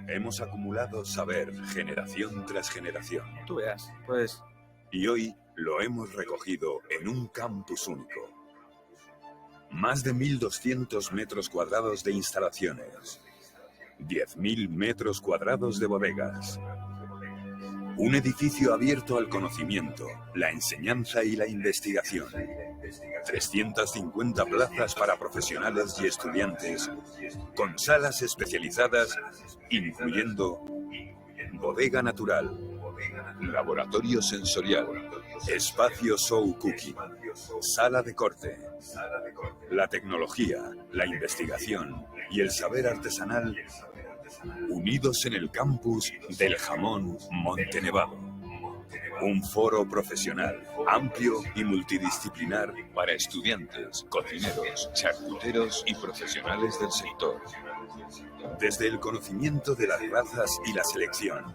Hemos acumulado saber generación tras generación. Tú veas, pues... Y hoy lo hemos recogido en un campus único. Más de 1.200 metros cuadrados de instalaciones. 10.000 metros cuadrados de bodegas. Un edificio abierto al conocimiento, la enseñanza y la investigación. 350 plazas para profesionales y estudiantes, con salas especializadas, incluyendo bodega natural, laboratorio sensorial, espacio show cooking, sala de corte. La tecnología, la investigación y el saber artesanal unidos en el campus del jamón Montenevado. Un foro profesional, amplio y multidisciplinar para estudiantes, cocineros, charcuteros y profesionales del sector. Desde el conocimiento de las razas y la selección,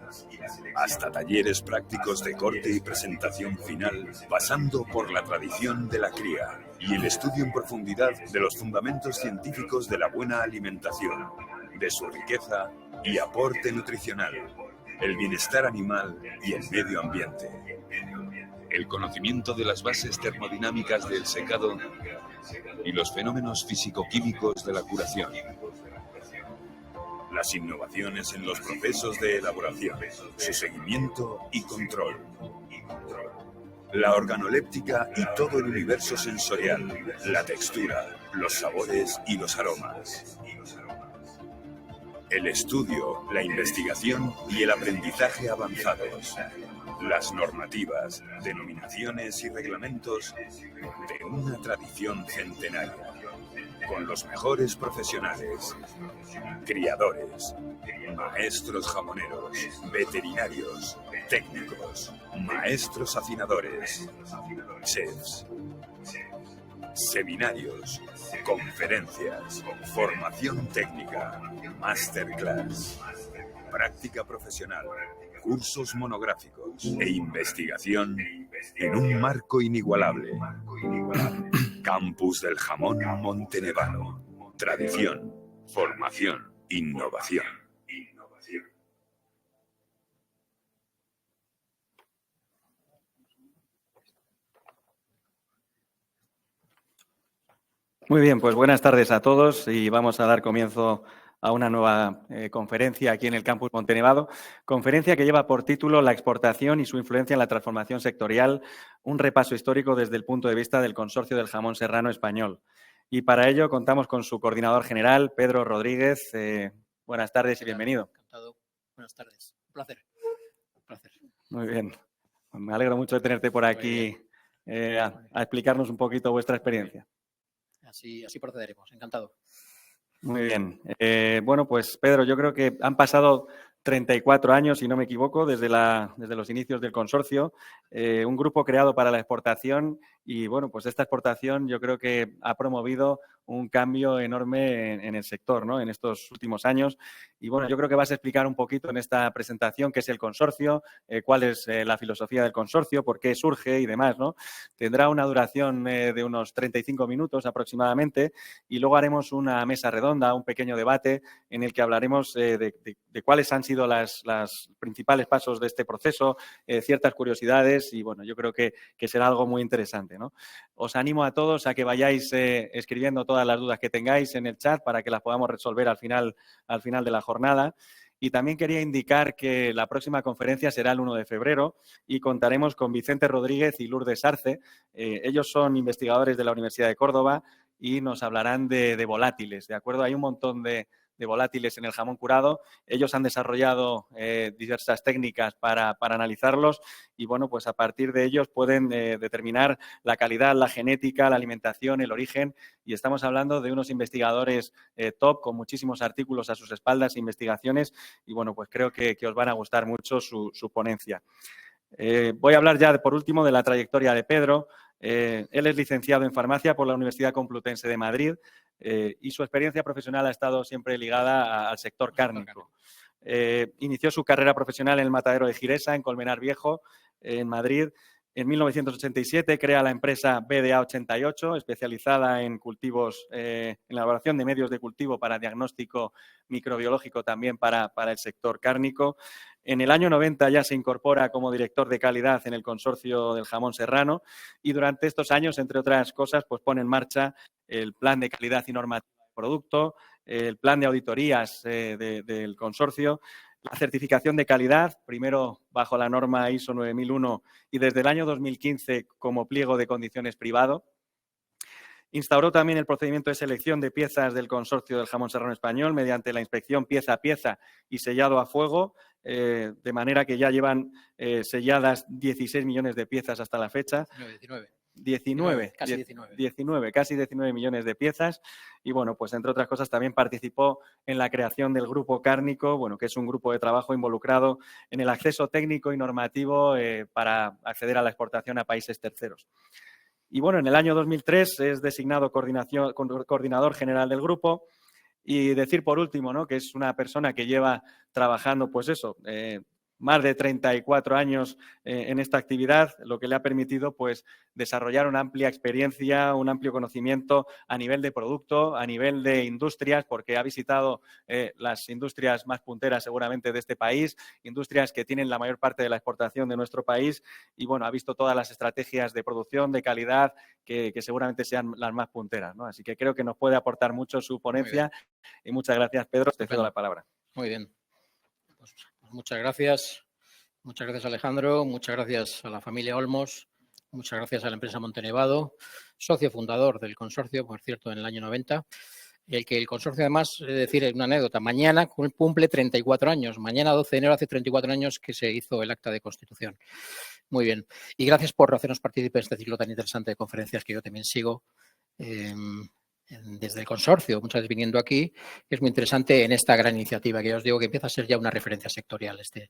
hasta talleres prácticos de corte y presentación final, pasando por la tradición de la cría y el estudio en profundidad de los fundamentos científicos de la buena alimentación, de su riqueza y aporte nutricional, el bienestar animal y el medio ambiente. El conocimiento de las bases termodinámicas del secado y los fenómenos físico-químicos de la curación. Las innovaciones en los procesos de elaboración, su seguimiento y control. La organoléptica y todo el universo sensorial, la textura, los sabores y los aromas. El estudio, la investigación y el aprendizaje avanzados. Las normativas, denominaciones y reglamentos de una tradición centenaria. Con los mejores profesionales, criadores, maestros jamoneros, veterinarios, técnicos, maestros afinadores, chefs, seminarios, conferencias, formación técnica, masterclass, práctica profesional, cursos monográficos e investigación en un marco inigualable. Campus del jamón Montenevado. Tradición, formación, innovación. Muy bien, pues buenas tardes a todos y vamos a dar comienzo a una nueva conferencia aquí en el Campus Montenevado. Conferencia que lleva por título La exportación y su influencia en la transformación sectorial, un repaso histórico desde el punto de vista del Consorcio del Jamón Serrano Español. Y para ello contamos con su coordinador general, Pedro Rodríguez. Buenas tardes y bienvenido. Encantado. Buenas tardes. Un placer. Un placer. Muy bien. Me alegro mucho de tenerte por aquí a explicarnos un poquito vuestra experiencia. Así procederemos. Encantado. Muy bien. Bueno, pues Pedro, yo creo que han pasado 34 años, si no me equivoco, desde los inicios del consorcio, un grupo creado para la exportación y, bueno, pues esta exportación yo creo que ha promovido un cambio enorme en el sector, ¿no?, en estos últimos años. Y, bueno, yo creo que vas a explicar un poquito en esta presentación qué es el consorcio, cuál es la filosofía del consorcio, por qué surge y demás, ¿no? Tendrá una duración de unos 35 minutos aproximadamente y luego haremos una mesa redonda, un pequeño debate en el que hablaremos de cuáles han sido los principales pasos de este proceso, ciertas curiosidades y, bueno, yo creo que será algo muy interesante, ¿no? Os animo a todos a que vayáis escribiendo todas las dudas que tengáis en el chat para que las podamos resolver al final de la jornada. Y también quería indicar que la próxima conferencia será el 1 de febrero y contaremos con Vicente Rodríguez y Lourdes Arce. Ellos son investigadores de la Universidad de Córdoba y nos hablarán de volátiles, ¿de acuerdo? Hay un montón de volátiles en el jamón curado. Ellos han desarrollado diversas técnicas para analizarlos y, bueno, pues a partir de ellos pueden determinar la calidad, la genética, la alimentación, el origen y estamos hablando de unos investigadores top con muchísimos artículos a sus espaldas e investigaciones y, bueno, pues creo que os van a gustar mucho su ponencia. Voy a hablar ya, por último, de la trayectoria de Pedro. Él es licenciado en farmacia por la Universidad Complutense de Madrid y su experiencia profesional ha estado siempre ligada al sector cárnico. Inició su carrera profesional en el matadero de Giresa, en Colmenar Viejo, en Madrid. En 1987 crea la empresa BDA 88, especializada en cultivos, en la elaboración de medios de cultivo para diagnóstico microbiológico también para el sector cárnico. En el año 90 ya se incorpora como director de calidad en el consorcio del jamón serrano y durante estos años, entre otras cosas, pues pone en marcha el plan de calidad y normativa del producto, el plan de auditorías del consorcio, la certificación de calidad, primero bajo la norma ISO 9001 y desde el año 2015 como pliego de condiciones privado. Instauró también el procedimiento de selección de piezas del consorcio del jamón serrano español mediante la inspección pieza a pieza y sellado a fuego, de manera que ya llevan selladas 16 millones de piezas hasta la fecha. 19, casi 19 millones de piezas y, bueno, pues entre otras cosas también participó en la creación del Grupo Cárnico, bueno, que es un grupo de trabajo involucrado en el acceso técnico y normativo para acceder a la exportación a países terceros. Y, bueno, en el año 2003 es designado coordinador general del grupo y decir por último, ¿no?, que es una persona que lleva trabajando, pues eso, más de 34 años en esta actividad, lo que le ha permitido pues desarrollar una amplia experiencia, un amplio conocimiento a nivel de producto, a nivel de industrias, porque ha visitado las industrias más punteras seguramente de este país, industrias que tienen la mayor parte de la exportación de nuestro país y, bueno, ha visto todas las estrategias de producción, de calidad, que seguramente sean las más punteras, ¿no? Así que creo que nos puede aportar mucho su ponencia y muchas gracias, Pedro. Te cedo la palabra. Muy bien. Pues muchas gracias. Muchas gracias, Alejandro. Muchas gracias a la familia Olmos. Muchas gracias a la empresa Montenevado, socio fundador del consorcio, por cierto, en el año 90. El que el consorcio, además, es decir, es una anécdota, mañana cumple 34 años. Mañana, 12 de enero, hace 34 años que se hizo el acta de constitución. Muy bien. Y gracias por hacernos partícipes de este ciclo tan interesante de conferencias que yo también sigo desde el consorcio, muchas veces viniendo aquí. Es muy interesante en esta gran iniciativa que ya os digo que empieza a ser ya una referencia sectorial este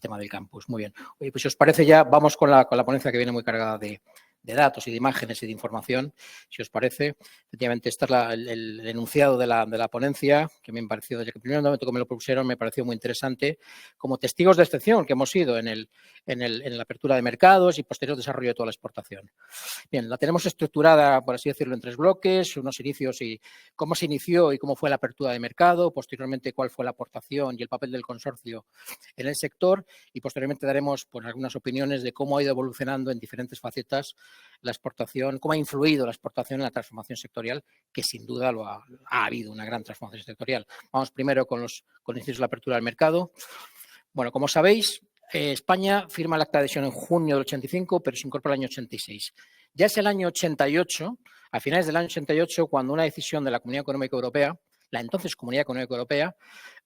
tema del campus. Muy bien. Oye, pues si os parece ya vamos con la ponencia que viene muy cargada de datos y de imágenes y de información. Si os parece, efectivamente, este es el enunciado de la ponencia, que me ha parecido, desde que el primer momento que me lo propusieron, me pareció muy interesante, como testigos de excepción que hemos sido en la apertura de mercados y posterior desarrollo de toda la exportación. Bien, la tenemos estructurada, por así decirlo, en 3 bloques, unos inicios y cómo se inició y cómo fue la apertura de mercado, posteriormente cuál fue la aportación y el papel del consorcio en el sector y posteriormente daremos pues, algunas opiniones de cómo ha ido evolucionando en diferentes facetas la exportación, cómo ha influido la exportación en la transformación sectorial, que sin duda ha habido una gran transformación sectorial. Vamos primero con los inicios de la apertura del mercado. Bueno, como sabéis, España firma el acta de adhesión en junio del 85, pero se incorpora el año 86. Ya es el año 88, a finales del año 88, cuando una decisión de la Comunidad Económica Europea, la entonces Comunidad Económica Europea,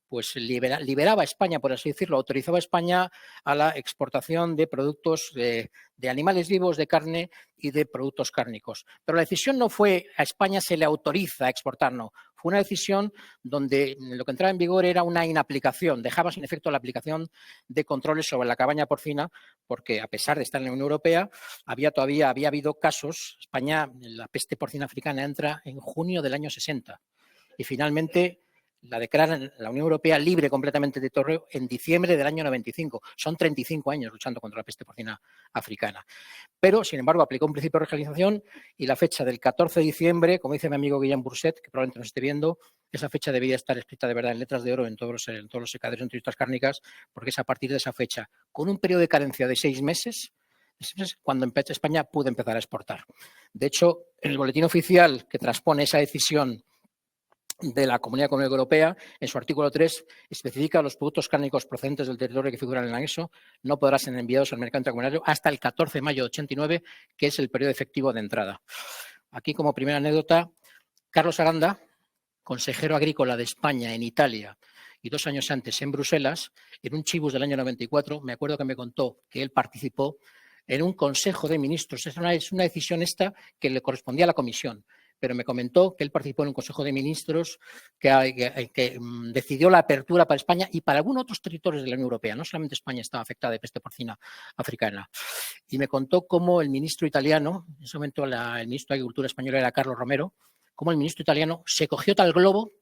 pues liberaba a España, por así decirlo, autorizaba a España a la exportación de productos de animales vivos, de carne y de productos cárnicos. Pero la decisión no fue a España se le autoriza a exportar, no. Fue una decisión donde lo que entraba en vigor era una inaplicación, dejaba sin efecto la aplicación de controles sobre la cabaña porcina, porque a pesar de estar en la Unión Europea, había habido casos. España, la peste porcina africana entra en junio del año 60 y finalmente la declara la Unión Europea libre completamente de torreo en diciembre del año 95. Son 35 años luchando contra la peste porcina africana. Pero, sin embargo, aplicó un principio de regionalización y la fecha del 14 de diciembre, como dice mi amigo Guillem Burset, que probablemente nos esté viendo, esa fecha debía estar escrita de verdad en letras de oro en todos los secaderos de industrias cárnicas, porque es a partir de esa fecha, con un periodo de carencia de 6 meses, cuando España pudo empezar a exportar. De hecho, en el boletín oficial que transpone esa decisión de la Comunidad Económica Europea, en su artículo 3, especifica los productos cárnicos procedentes del territorio que figuran en el anexo no podrán ser enviados al mercado intracomunitario hasta el 14 de mayo de 89, que es el periodo efectivo de entrada. Aquí, como primera anécdota, Carlos Aranda, consejero agrícola de España en Italia y 2 años antes en Bruselas, en un chibus del año 94, me acuerdo que me contó que él participó en un consejo de ministros. Es una decisión esta que le correspondía a la comisión, pero me comentó que él participó en un consejo de ministros que decidió la apertura para España y para algunos otros territorios de la Unión Europea. No solamente España estaba afectada de peste porcina africana. Y me contó cómo el ministro italiano, en ese momento el ministro de Agricultura español era Carlos Romero, cómo el ministro italiano se cogió tal globo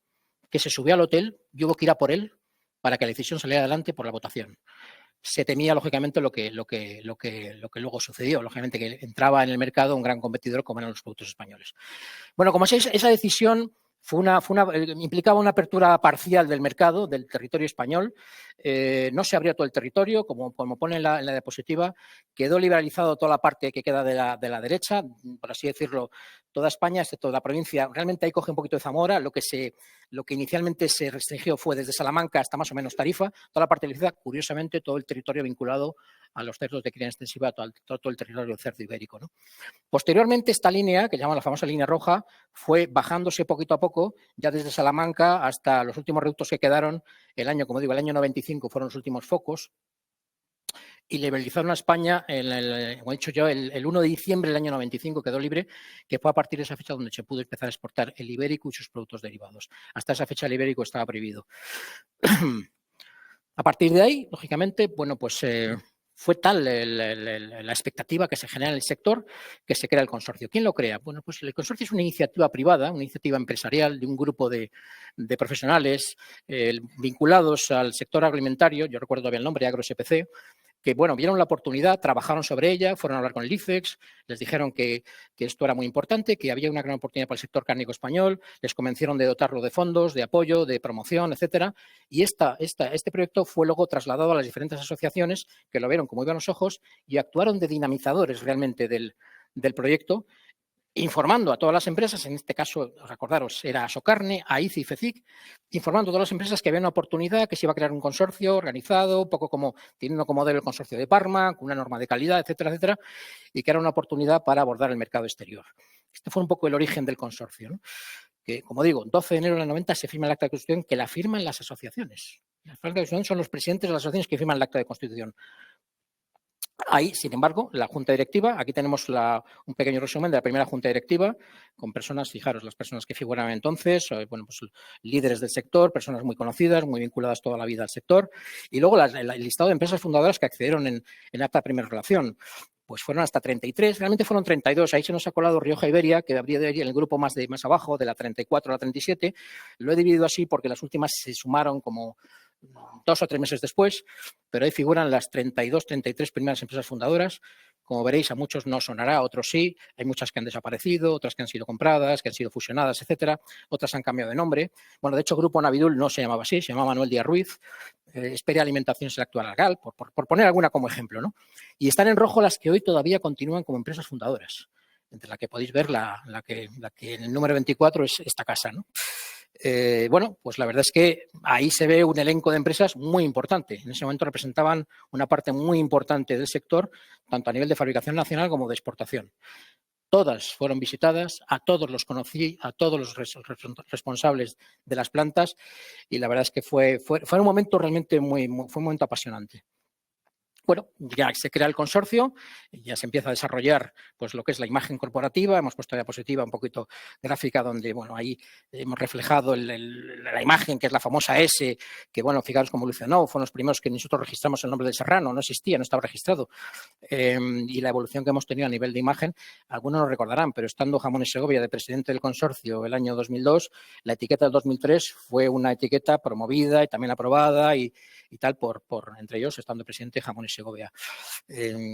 que se subió al hotel y hubo que ir a por él para que la decisión saliera adelante por la votación. se temía, lógicamente, lo que luego sucedió. Lógicamente, que entraba en el mercado un gran competidor como eran los productos españoles. Bueno, como esa decisión implicaba una apertura parcial del mercado, del territorio español. No se abrió todo el territorio, como pone en la diapositiva. Quedó liberalizado toda la parte que queda de la derecha, por así decirlo, toda España, excepto la provincia. Realmente ahí coge un poquito de Zamora. Lo que inicialmente se restringió fue desde Salamanca hasta más o menos Tarifa. Toda la parte de la ciudad, curiosamente, todo el territorio vinculado a los cerdos de cría extensiva, todo el territorio del cerdo ibérico, ¿no? Posteriormente, esta línea, que llaman la famosa línea roja, fue bajándose poquito a poco, ya desde Salamanca hasta los últimos reductos que quedaron, el año 95 fueron los últimos focos, y liberalizaron a España, como he dicho yo, el 1 de diciembre del año 95 quedó libre, que fue a partir de esa fecha donde se pudo empezar a exportar el ibérico y sus productos derivados. Hasta esa fecha el ibérico estaba prohibido. A partir de ahí, lógicamente, bueno, pues fue tal la expectativa que se genera en el sector que se crea el consorcio. ¿Quién lo crea? Bueno, pues el consorcio es una iniciativa privada, una iniciativa empresarial de un grupo de profesionales vinculados al sector agroalimentario. Yo recuerdo todavía el nombre, AgroSPC, que, bueno, vieron la oportunidad, trabajaron sobre ella, fueron a hablar con el ICEX, les dijeron que esto era muy importante, que había una gran oportunidad para el sector cárnico español, les convencieron de dotarlo de fondos, de apoyo, de promoción, etcétera. Y este proyecto fue luego trasladado a las diferentes asociaciones que lo vieron con muy buenos ojos y actuaron de dinamizadores realmente del proyecto, informando a todas las empresas, en este caso, recordaros, era Socarne, AICI y FECIC, informando a todas las empresas que había una oportunidad, que se iba a crear un consorcio organizado, un poco como teniendo como modelo el consorcio de Parma, con una norma de calidad, etcétera, etcétera, y que era una oportunidad para abordar el mercado exterior. Este fue un poco el origen del consorcio, ¿no? Que, como digo, 12 de enero del 90 se firma el acta de constitución, que la firman las asociaciones. Las actas de constitución son los presidentes de las asociaciones que firman el acta de constitución. Ahí, sin embargo, la junta directiva, aquí tenemos un pequeño resumen de la primera junta directiva, con personas, fijaros, las personas que figuraban entonces, bueno, pues líderes del sector, personas muy conocidas, muy vinculadas toda la vida al sector, y luego el listado de empresas fundadoras que accedieron en acta de primera relación. Pues fueron hasta 33, realmente fueron 32, ahí se nos ha colado Rioja Iberia, que habría de ir en el grupo más abajo, de la 34 a la 37, lo he dividido así porque las últimas se sumaron como 2 o 3 meses después, pero ahí figuran las 32, 33 primeras empresas fundadoras. Como veréis, a muchos no sonará, a otros sí. Hay muchas que han desaparecido, otras que han sido compradas, que han sido fusionadas, etcétera. Otras han cambiado de nombre. Bueno, de hecho, Grupo Navidul no se llamaba así, se llamaba Manuel Díaz Ruiz. Esperia Alimentación es el actual Argal, por poner alguna como ejemplo, ¿no? Y están en rojo las que hoy todavía continúan como empresas fundadoras, entre las que podéis ver la que en el número 24 es esta casa, ¿no? Bueno, pues la verdad es que ahí se ve un elenco de empresas muy importante. En ese momento representaban una parte muy importante del sector, tanto a nivel de fabricación nacional como de exportación. Todas fueron visitadas, a todos los conocí, a todos los responsables de las plantas, y la verdad es que fue un momento realmente fue un momento apasionante. Bueno, ya se crea el consorcio, ya se empieza a desarrollar pues lo que es la imagen corporativa. Hemos puesto la diapositiva un poquito gráfica donde, bueno, ahí hemos reflejado la imagen, que es la famosa S, que, bueno, fijaros cómo evolucionó. Fueron los primeros que nosotros registramos el nombre de Serrano, no existía, no estaba registrado. Y la evolución que hemos tenido a nivel de imagen, algunos lo recordarán, pero estando Jamones Segovia de presidente del consorcio el año 2002, la etiqueta del 2003 fue una etiqueta promovida y también aprobada y tal por entre ellos, estando presidente Jamones Segovia.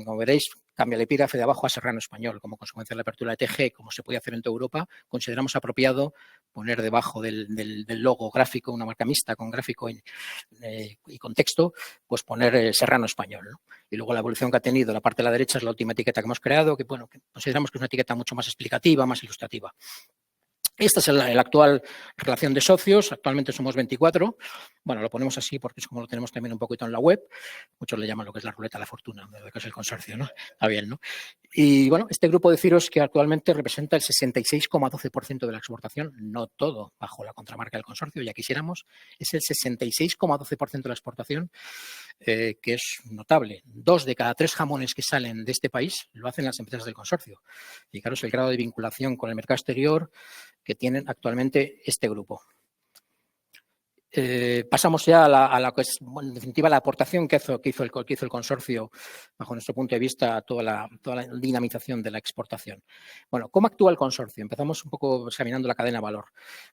Como veréis, cambia el epígrafe de abajo a Serrano Español, como consecuencia de la apertura de TG, como se puede hacer en toda Europa. Consideramos apropiado poner debajo del logo gráfico, una marca mixta con gráfico y con texto, pues poner Serrano Español, ¿no? Y luego la evolución que ha tenido la parte de la derecha es la última etiqueta que hemos creado, que, bueno, que consideramos que es una etiqueta mucho más explicativa, más ilustrativa. Esta es la actual relación de socios. Actualmente somos 24. Bueno, lo ponemos así porque es como lo tenemos también un poquito en la web. Muchos le llaman lo que es la ruleta de la fortuna, lo que es el consorcio, ¿no? Está bien, ¿no? Y bueno, este grupo de CIROS que actualmente representa el 66,12% de la exportación, no todo bajo la contramarca del consorcio, ya quisiéramos, es el 66,12% de la exportación, que es notable. 2 de cada 3 jamones que salen de este país lo hacen las empresas del consorcio. Fijaros el grado de vinculación con el mercado exterior que tienen actualmente este grupo. Pasamos ya a la que es, bueno, en definitiva, la aportación que hizo el consorcio, bajo nuestro punto de vista, a toda la dinamización de la exportación. Bueno, ¿cómo actúa el consorcio? Empezamos un poco examinando la cadena de valor.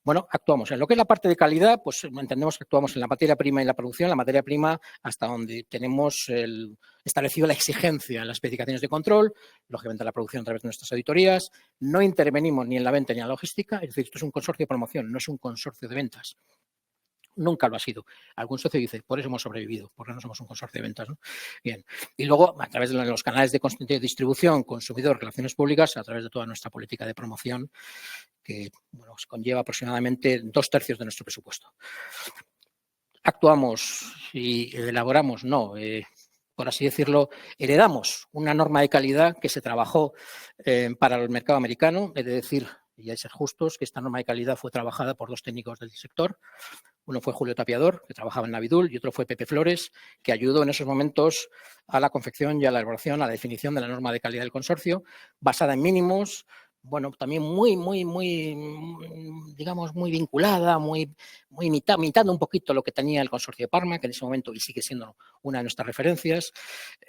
Bueno, actuamos en lo que es la parte de calidad, pues entendemos que actuamos en la materia prima y la producción. La materia prima, hasta donde tenemos establecido la exigencia en las especificaciones de control, lógicamente la producción a través de nuestras auditorías. No intervenimos ni en la venta ni en la logística, es decir, esto es un consorcio de promoción, no es un consorcio de ventas. Nunca lo ha sido. Algún socio dice, por eso hemos sobrevivido, porque no somos un consorcio de ventas, ¿no? Bien. Y luego, a través de los canales de distribución, consumidor, relaciones públicas, a través de toda nuestra política de promoción, que bueno, conlleva aproximadamente 2/3 de nuestro presupuesto. Actuamos y elaboramos, no, por así decirlo, heredamos una norma de calidad que se trabajó para el mercado americano. He de decir, y hay que ser justos, que esta norma de calidad fue trabajada por 2 técnicos del sector. Uno fue Julio Tapiador, que trabajaba en Navidul, y otro fue Pepe Flores, que ayudó en esos momentos a la confección y a la elaboración, a la definición de la norma de calidad del consorcio, basada en mínimos, bueno, también muy, digamos, muy vinculada, muy imitando un poquito lo que tenía el consorcio de Parma, que en ese momento y sigue siendo una de nuestras referencias,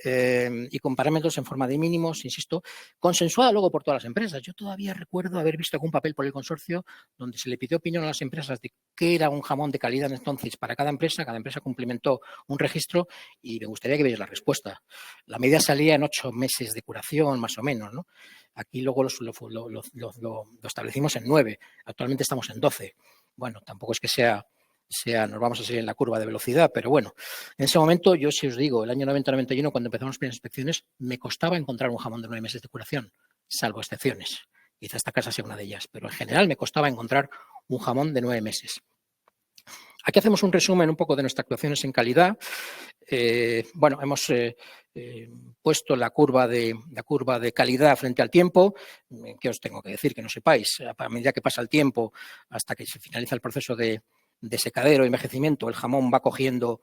y con parámetros en forma de mínimos, insisto, consensuada luego por todas las empresas. Yo todavía recuerdo haber visto algún papel por el consorcio donde se le pidió opinión a las empresas de qué era un jamón de calidad entonces para cada empresa cumplimentó un registro y me gustaría que veáis la respuesta. La media salía en 8 meses de curación, más o menos, ¿no? Aquí luego lo establecimos en 9, actualmente estamos en 12. Bueno, tampoco es que sea, nos vamos a seguir en la curva de velocidad, pero bueno, en ese momento, yo si os digo, el año 90-91, cuando empezamos las primeras inspecciones, me costaba encontrar un jamón de 9 meses de curación, salvo excepciones. Quizá esta casa sea una de ellas, pero en general me costaba encontrar un jamón de 9 meses. Aquí hacemos un resumen un poco de nuestras actuaciones en calidad. Bueno, hemos puesto la curva de calidad frente al tiempo. ¿Qué os tengo que decir? Que no sepáis. A medida que pasa el tiempo, hasta que se finaliza el proceso de secadero y envejecimiento, el jamón va cogiendo,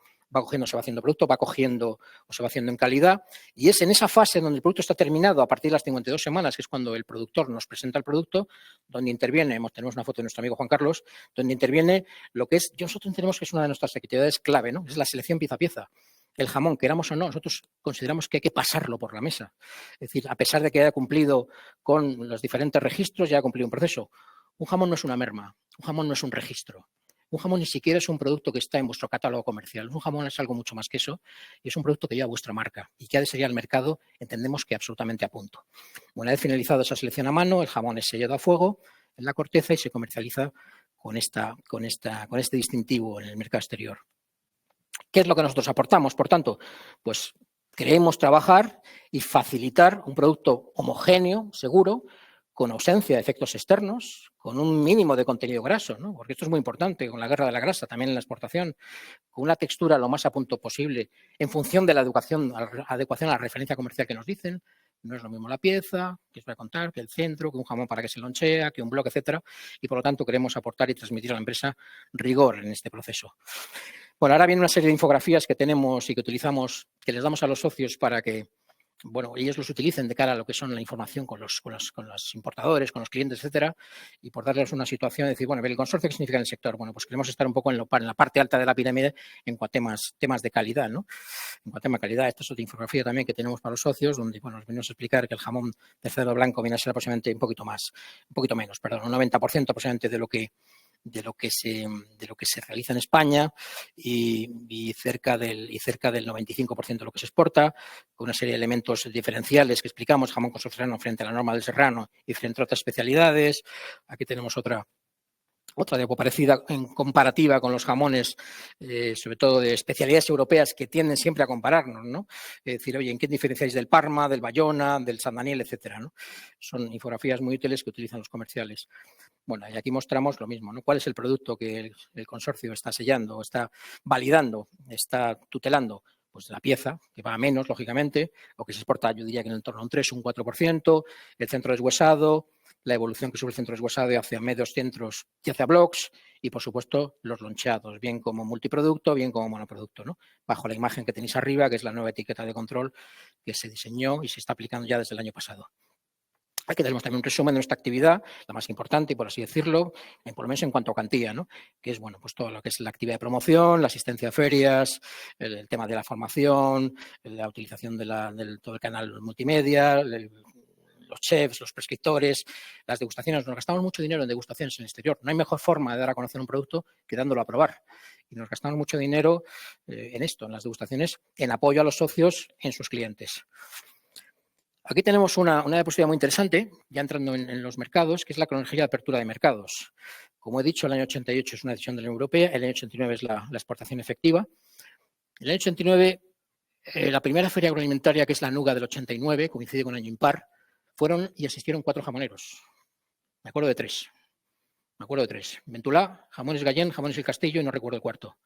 se va haciendo producto, va cogiendo o se va haciendo en calidad. Y es en esa fase donde el producto está terminado, a partir de las 52 semanas, que es cuando el productor nos presenta el producto, donde interviene, tenemos una foto de nuestro amigo Juan Carlos, donde interviene lo que es, nosotros entendemos que es una de nuestras actividades clave, ¿no? Es la selección pieza a pieza. El jamón, queramos o no, nosotros consideramos que hay que pasarlo por la mesa. Es decir, a pesar de que haya cumplido con los diferentes registros, ya ha cumplido un proceso. Un jamón no es una merma, un jamón no es un registro. Un jamón ni siquiera es un producto que está en vuestro catálogo comercial. Un jamón es algo mucho más que eso y es un producto que lleva vuestra marca y que ha de salir al mercado, entendemos que absolutamente a punto. Una vez finalizada esa selección a mano, el jamón es sellado a fuego en la corteza y se comercializa con este distintivo en el mercado exterior. ¿Qué es lo que nosotros aportamos? Por tanto, pues queremos trabajar y facilitar un producto homogéneo, seguro, con ausencia de efectos externos, con un mínimo de contenido graso, ¿no? Porque esto es muy importante, con la guerra de la grasa, también en la exportación, con una textura lo más a punto posible, en función de la adecuación a la referencia comercial que nos dicen. No es lo mismo la pieza, que os voy a contar, que el centro, que un jamón para que se lonchea, que un bloque, etcétera. Y por lo tanto queremos aportar y transmitir a la empresa rigor en este proceso. Bueno, ahora viene una serie de infografías que tenemos y que utilizamos, que les damos a los socios para que, bueno, ellos los utilicen de cara a lo que son la información con los importadores, con los clientes, etcétera, y por darles una situación, decir, bueno, el consorcio, ¿qué significa en el sector? Bueno, pues queremos estar un poco en la parte alta de la pirámide en cuanto a temas de calidad, ¿no? En cuanto a tema de calidad, esta es otra infografía también que tenemos para los socios, donde, bueno, nos venimos a explicar que el jamón de cerdo blanco viene a ser aproximadamente un poquito menos, un 90% aproximadamente de lo que se realiza en España y cerca del 95% de lo que se exporta, con una serie de elementos diferenciales que explicamos, jamón con serrano frente a la norma del serrano y frente a otras especialidades. Aquí tenemos otra de parecida en comparativa con los jamones, sobre todo de especialidades europeas que tienden siempre a compararnos, ¿no? Es decir, oye, ¿en qué diferenciáis del Parma, del Bayona, del San Daniel, etcétera, ¿no? Son infografías muy útiles que utilizan los comerciales. Bueno, y aquí mostramos lo mismo, ¿no? ¿Cuál es el producto que el consorcio está sellando, está validando, está tutelando? Pues la pieza, que va a menos, lógicamente, o que se exporta, yo diría que en torno a un 3 o un 4%, el centro deshuesado, la evolución que sube el centro deshuesado hacia medios centros y hacia blocks, y por supuesto los loncheados, bien como multiproducto, bien como monoproducto, ¿no? Bajo la imagen que tenéis arriba, que es la nueva etiqueta de control que se diseñó y se está aplicando ya desde el año pasado. Aquí tenemos también un resumen de nuestra actividad, la más importante, por así decirlo, por lo menos en cuanto a cuantía, ¿no? Que es, bueno, pues todo lo que es la actividad de promoción, la asistencia a ferias, el tema de la formación, la utilización de todo el canal multimedia, los chefs, los prescriptores, las degustaciones. Nos gastamos mucho dinero en degustaciones en el exterior. No hay mejor forma de dar a conocer un producto que dándolo a probar. Y nos gastamos mucho dinero en esto, en las degustaciones, en apoyo a los socios en sus clientes. Aquí tenemos una diapositiva muy interesante, ya entrando en los mercados, que es la cronología de apertura de mercados. Como he dicho, el año 88 es una decisión de la Unión Europea, el año 89 es la exportación efectiva. El año 89, la primera feria agroalimentaria, que es la Nuga del 89, coincide con el año impar, fueron y asistieron 4 jamoneros. Me acuerdo de 3. Ventulá, Jamones Gallén, Jamones El Castillo y no recuerdo el cuarto.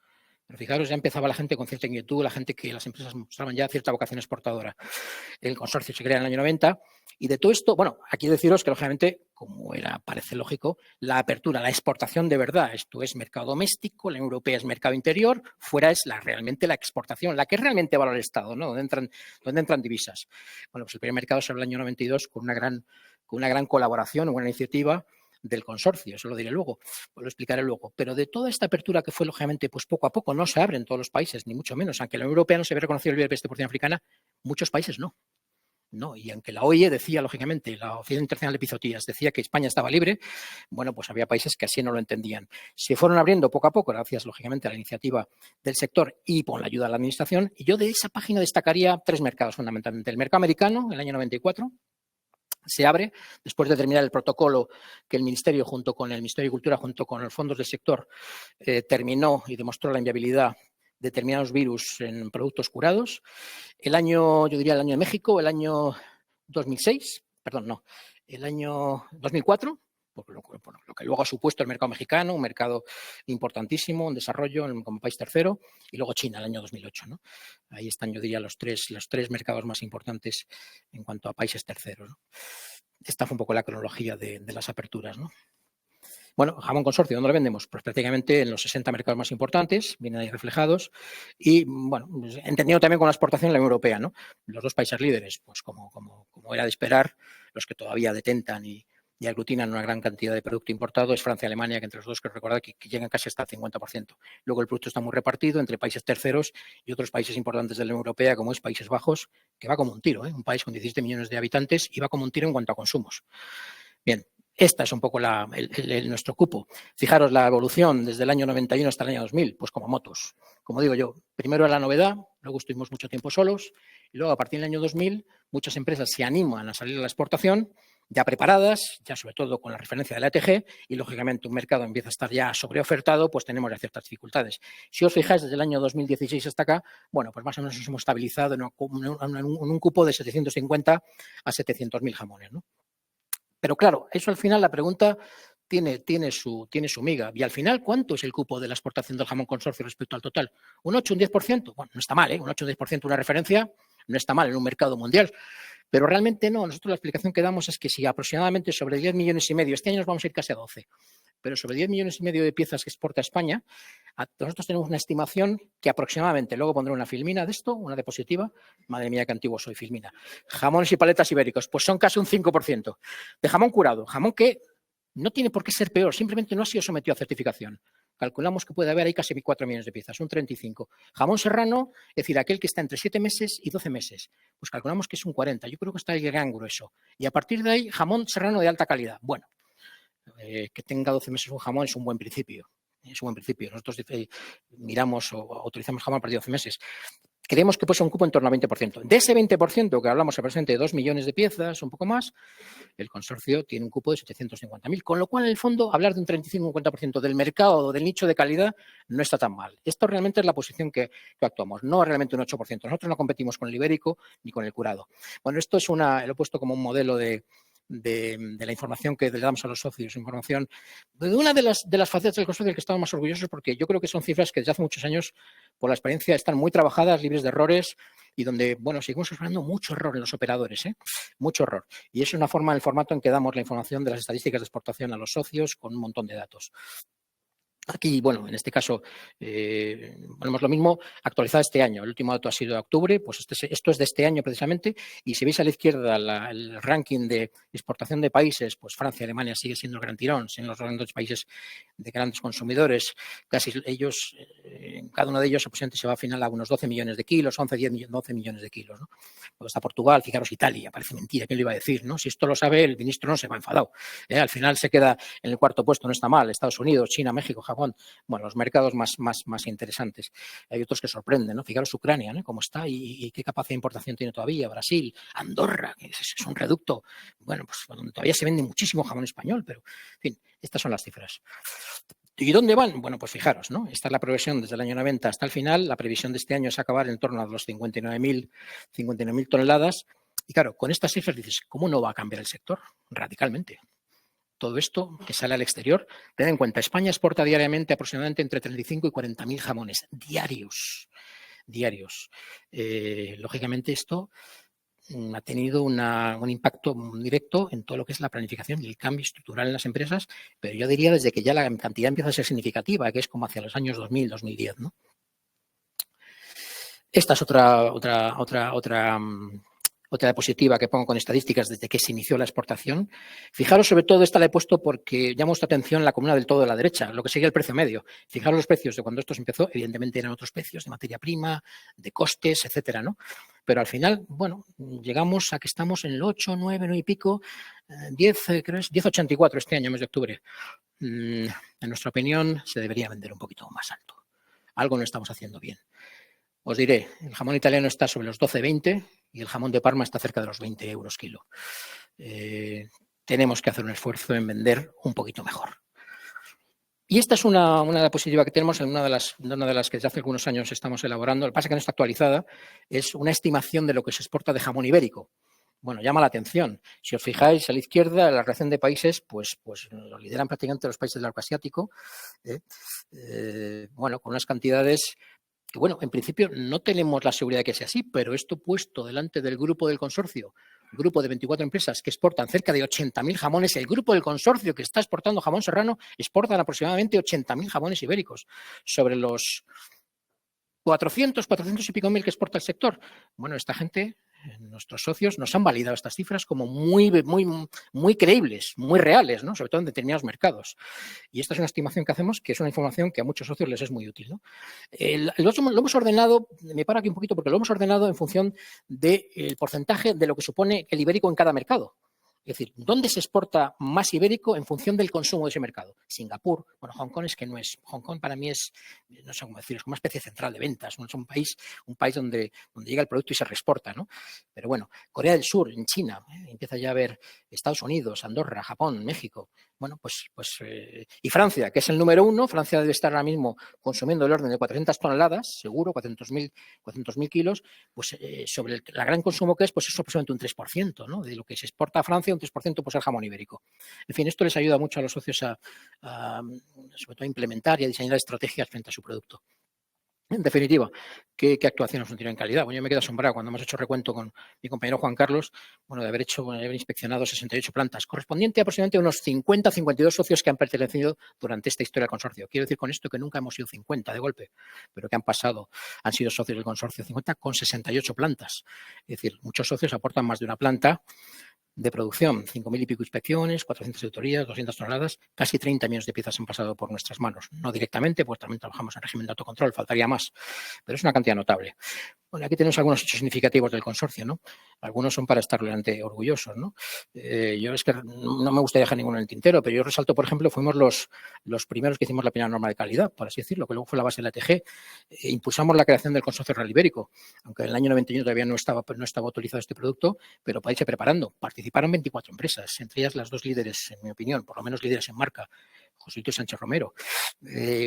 Pero fijaros, ya empezaba la gente con cierta inquietud, la gente que las empresas mostraban ya cierta vocación exportadora. El consorcio se crea en el año 90 y de todo esto, bueno, aquí deciros que lógicamente, como parece lógico, la apertura, la exportación de verdad, esto es mercado doméstico, la Unión Europea es mercado interior, fuera es realmente la exportación, la que realmente valora el Estado, ¿no? Donde entran divisas. Bueno, pues el primer mercado es el año 92 con una gran colaboración, una iniciativa del consorcio, eso lo diré luego, pues lo explicaré luego. Pero de toda esta apertura que fue, lógicamente, pues poco a poco no se abre en todos los países, ni mucho menos. Aunque la Unión Europea no se había reconocido el libre peste porcina africana, muchos países no. Y aunque la OIE decía, lógicamente, la Oficina Internacional de Epizotías decía que España estaba libre, bueno, pues había países que así no lo entendían. Se fueron abriendo poco a poco, gracias, lógicamente, a la iniciativa del sector y con la ayuda de la Administración. Y yo de esa página destacaría 3 mercados, fundamentalmente. El mercado americano, en el año 94, se abre después de terminar el protocolo que el Ministerio, junto con el Ministerio de Cultura, junto con los fondos del sector, terminó y demostró la inviabilidad de determinados virus en productos curados. El año de México, el año 2006, el año 2004, por lo que luego ha supuesto el mercado mexicano, un mercado importantísimo en desarrollo como país tercero, y luego China, el año 2008. ¿no? Ahí están, yo diría, los tres mercados más importantes en cuanto a países terceros. ¿no? Esta fue un poco la cronología de las aperturas. ¿no? Bueno, jamón consorcio, ¿dónde lo vendemos? Pues prácticamente en los 60 mercados más importantes, vienen ahí reflejados. Y, bueno, pues, entendido también con la exportación en la Unión Europea, ¿no? Los 2 países líderes, pues como era de esperar, los que todavía detentan y aglutinan una gran cantidad de producto importado es Francia y Alemania, que entre los dos, que recordad que llegan casi hasta el 50%. Luego el producto está muy repartido entre países terceros y otros países importantes de la Unión Europea, como es Países Bajos, que va como un tiro, un país con 17 millones de habitantes y va como un tiro en cuanto a consumos. Bien. Esta es un poco nuestro cupo. Fijaros la evolución desde el año 91 hasta el año 2000, pues como motos. Como digo yo, primero era la novedad, luego estuvimos mucho tiempo solos, y luego a partir del año 2000 muchas empresas se animan a salir a la exportación, ya preparadas, ya sobre todo con la referencia de la ETG, y lógicamente un mercado empieza a estar ya sobreofertado, pues tenemos ya ciertas dificultades. Si os fijáis, desde el año 2016 hasta acá, bueno, pues más o menos nos hemos estabilizado en un cupo de 750 a 700.000 jamones, ¿no? Pero claro, eso al final la pregunta tiene su miga. Y al final, ¿cuánto es el cupo de la exportación del jamón consorcio respecto al total? ¿Un 8, un 10%? Bueno, no está mal, ¿eh? Un 8, un 10%, una referencia, no está mal en un mercado mundial. Pero realmente no. Nosotros la explicación que damos es que si aproximadamente sobre 10 millones y medio, este año nos vamos a ir casi a 12, pero sobre 10 millones y medio de piezas que exporta España, nosotros tenemos una estimación que aproximadamente, luego pondré una filmina de esto, una diapositiva, madre mía qué antiguo soy, filmina, jamones y paletas ibéricos, pues son casi un 5% de jamón curado, jamón que no tiene por qué ser peor, simplemente no ha sido sometido a certificación. Calculamos que puede haber ahí casi 4 millones de piezas, un 35. Jamón serrano, es decir, aquel que está entre 7 meses y 12 meses, pues calculamos que es un 40. Yo creo que está el gran grueso. Y a partir de ahí, jamón serrano de alta calidad. Bueno, que tenga 12 meses un jamón es un buen principio. Es un buen principio. Nosotros miramos o utilizamos jamón a partir de 12 meses. Creemos que puede ser un cupo en torno al 20%. De ese 20% que hablamos aproximadamente de 2 millones de piezas, un poco más, el consorcio tiene un cupo de 750.000, con lo cual, en el fondo, hablar de un 35-50% del mercado o del nicho de calidad no está tan mal. Esto realmente es la posición que actuamos, no realmente un 8%. Nosotros no competimos con el ibérico ni con el curado. Bueno, esto es lo he puesto como un modelo de la información que le damos a los socios, información de una de las facetas del consorcio del que estamos más orgullosos, porque yo creo que son cifras que desde hace muchos años, por la experiencia, están muy trabajadas, libres de errores y donde, bueno, seguimos observando mucho error en los operadores, mucho error. Y es una forma, el formato en que damos la información de las estadísticas de exportación a los socios con un montón de datos. Aquí, bueno, en este caso, ponemos lo mismo, actualizado este año. El último dato ha sido de octubre, pues esto es de este año precisamente, y si veis a la izquierda el ranking de exportación de países, pues Francia y Alemania sigue siendo el gran tirón, siendo los grandes países de grandes consumidores, casi ellos, cada uno de ellos aproximadamente se va a final a unos 12 millones de kilos, 11, 10, 12 millones de kilos, ¿no? Luego está Portugal, fijaros Italia, parece mentira, ¿quién lo iba a decir, no? Si esto lo sabe, el ministro no se va enfadado. Al final se queda en el cuarto puesto, no está mal, Estados Unidos, China, México, Japón, bueno, los mercados más interesantes. Hay otros que sorprenden, ¿no? Fijaros Ucrania, ¿no? Cómo está y qué capacidad de importación tiene todavía. Brasil, Andorra, que es un reducto, bueno, pues donde todavía se vende muchísimo jamón español, pero, en fin, estas son las cifras. ¿Y dónde van? Bueno, pues fijaros, ¿no? Esta es la progresión desde el año 90 hasta el final. La previsión de este año es acabar en torno a los 59.000 toneladas. Y claro, con estas cifras dices, ¿cómo no va a cambiar el sector? Radicalmente. Todo esto que sale al exterior, ten en cuenta, España exporta diariamente aproximadamente entre 35 y 40.000 jamones diarios. Lógicamente esto ha tenido un impacto directo en todo lo que es la planificación y el cambio estructural en las empresas, pero yo diría desde que ya la cantidad empieza a ser significativa, que es como hacia los años 2000, 2010, ¿no? Esta es otra diapositiva que pongo con estadísticas desde que se inició la exportación. Fijaros, sobre todo, esta la he puesto porque llama vuestra atención la columna del todo de la derecha, lo que sería el precio medio. Fijaros los precios de cuando esto se empezó, evidentemente eran otros precios de materia prima, de costes, etcétera, ¿no? Pero al final, bueno, llegamos a que estamos en el 8, 9, 9 y pico, 10, creo es 10,84 este año, mes de octubre. En nuestra opinión, se debería vender un poquito más alto. Algo no estamos haciendo bien. Os diré, el jamón italiano está sobre los 12-20 y el jamón de Parma está cerca de los 20 euros kilo. Tenemos que hacer un esfuerzo en vender un poquito mejor. Y esta es una diapositiva que tenemos en una de las que desde hace algunos años estamos elaborando. Lo que pasa es que no está actualizada. Es una estimación de lo que se exporta de jamón ibérico. Bueno, llama la atención. Si os fijáis a la izquierda, la relación de países, pues lo lideran prácticamente los países del arco asiático. Bueno, con unas cantidades que, bueno, en principio no tenemos la seguridad de que sea así, pero esto puesto delante del grupo del consorcio, grupo de 24 empresas que exportan cerca de 80.000 jamones, el grupo del consorcio que está exportando jamón serrano exportan aproximadamente 80.000 jamones ibéricos sobre los 400 y pico mil que exporta el sector. Bueno, esta gente, nuestros socios, nos han validado estas cifras como muy creíbles, muy reales, ¿no? Sobre todo en determinados mercados. Y esta es una estimación que hacemos, que es una información que a muchos socios les es muy útil, ¿no? Lo hemos ordenado, me paro aquí un poquito porque lo hemos ordenado en función del porcentaje de lo que supone el ibérico en cada mercado. Es decir, ¿dónde se exporta más ibérico en función del consumo de ese mercado? Singapur, bueno, Hong Kong es que no es. Hong Kong para mí es, no sé cómo decir, es como una especie central de ventas, ¿no? Es un país donde llega el producto y se reexporta, ¿no? Pero bueno, Corea del Sur, en China, empieza ya a ver Estados Unidos, Andorra, Japón, México. Bueno, y Francia, que es el número 1, Francia debe estar ahora mismo consumiendo el orden de 400 toneladas, seguro, 400.000 kilos, pues sobre el gran consumo que es, pues es aproximadamente un 3%, ¿no? De lo que se exporta a Francia, un 3% pues el jamón ibérico. En fin, esto les ayuda mucho a los socios sobre todo a implementar y a diseñar estrategias frente a su producto. En definitiva, ¿qué actuaciones no tienen calidad? Bueno, yo me quedo asombrado cuando hemos hecho recuento con mi compañero Juan Carlos, bueno, de haber inspeccionado 68 plantas, correspondiente a aproximadamente unos 50-52 socios que han pertenecido durante esta historia del consorcio. Quiero decir con esto que nunca hemos sido 50 de golpe, pero que han sido socios del consorcio 50 con 68 plantas. Es decir, muchos socios aportan más de una planta de producción, 5.000 y pico inspecciones, 400 auditorías, 200 toneladas, casi 30 millones de piezas han pasado por nuestras manos. No directamente, pues también trabajamos en régimen de autocontrol, faltaría más, pero es una cantidad notable. Bueno, aquí tenemos algunos hechos significativos del consorcio, ¿no? Algunos son para estar realmente orgullosos, ¿no? Yo es que no me gustaría dejar ninguno en el tintero, pero yo resalto, por ejemplo, fuimos los primeros que hicimos la primera norma de calidad, por así decirlo, que luego fue la base de la ATG. Impulsamos la creación del Consorcio Real Ibérico, aunque en el año 91 todavía no estaba autorizado este producto, pero para irse preparando. Participaron 24 empresas, entre ellas las dos líderes, en mi opinión, por lo menos líderes en marca, José Luis Sánchez Romero.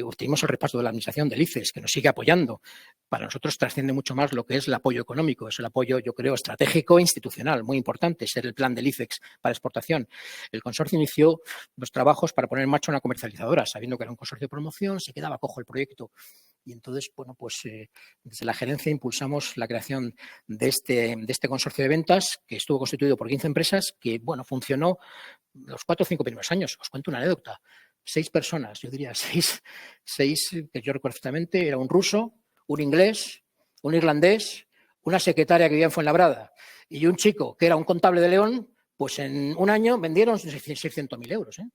Obtuvimos el repaso de la administración del ICES, que nos sigue apoyando. Para nosotros trasciende mucho más lo que es el apoyo económico, es el apoyo, yo creo, estratégico e institucional, muy importante, ser el plan del ICEX para exportación. El consorcio inició los trabajos para poner en marcha una comercializadora, sabiendo que era un consorcio de promoción, se quedaba cojo el proyecto. Y entonces, bueno, pues desde la gerencia impulsamos la creación de este consorcio de ventas, que estuvo constituido por 15 empresas, que, bueno, funcionó los 4 o 5 primeros años. Os cuento una anécdota. 6 personas, yo diría 6, que yo recuerdo perfectamente, era un ruso, un inglés, un irlandés, una secretaria que vivía en Fuenlabrada y un chico que era un contable de León, pues en un año vendieron 600.000 euros, ¿eh?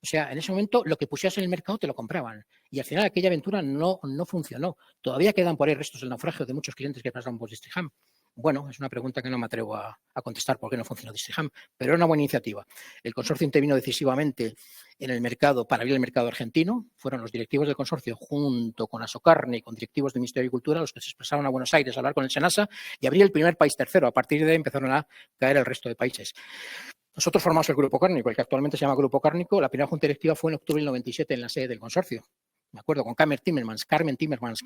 O sea, en ese momento lo que pusieras en el mercado te lo compraban. Y al final aquella aventura no funcionó. Todavía quedan por ahí restos del naufragio de muchos clientes que pasaron por Distriham. Bueno, es una pregunta que no me atrevo a contestar por qué no funcionó Distriham, pero era una buena iniciativa. El consorcio intervino decisivamente en el mercado para abrir el mercado argentino. Fueron los directivos del consorcio junto con Asocarne y con directivos del Ministerio de Agricultura los que se expresaron a Buenos Aires a hablar con el SENASA y abrir el primer país tercero. A partir de ahí empezaron a caer el resto de países. Nosotros formamos el Grupo Cárnico, el que actualmente se llama Grupo Cárnico. La primera junta directiva fue en octubre del 97 en la sede del consorcio. Me acuerdo, con Carmen Timmermans, que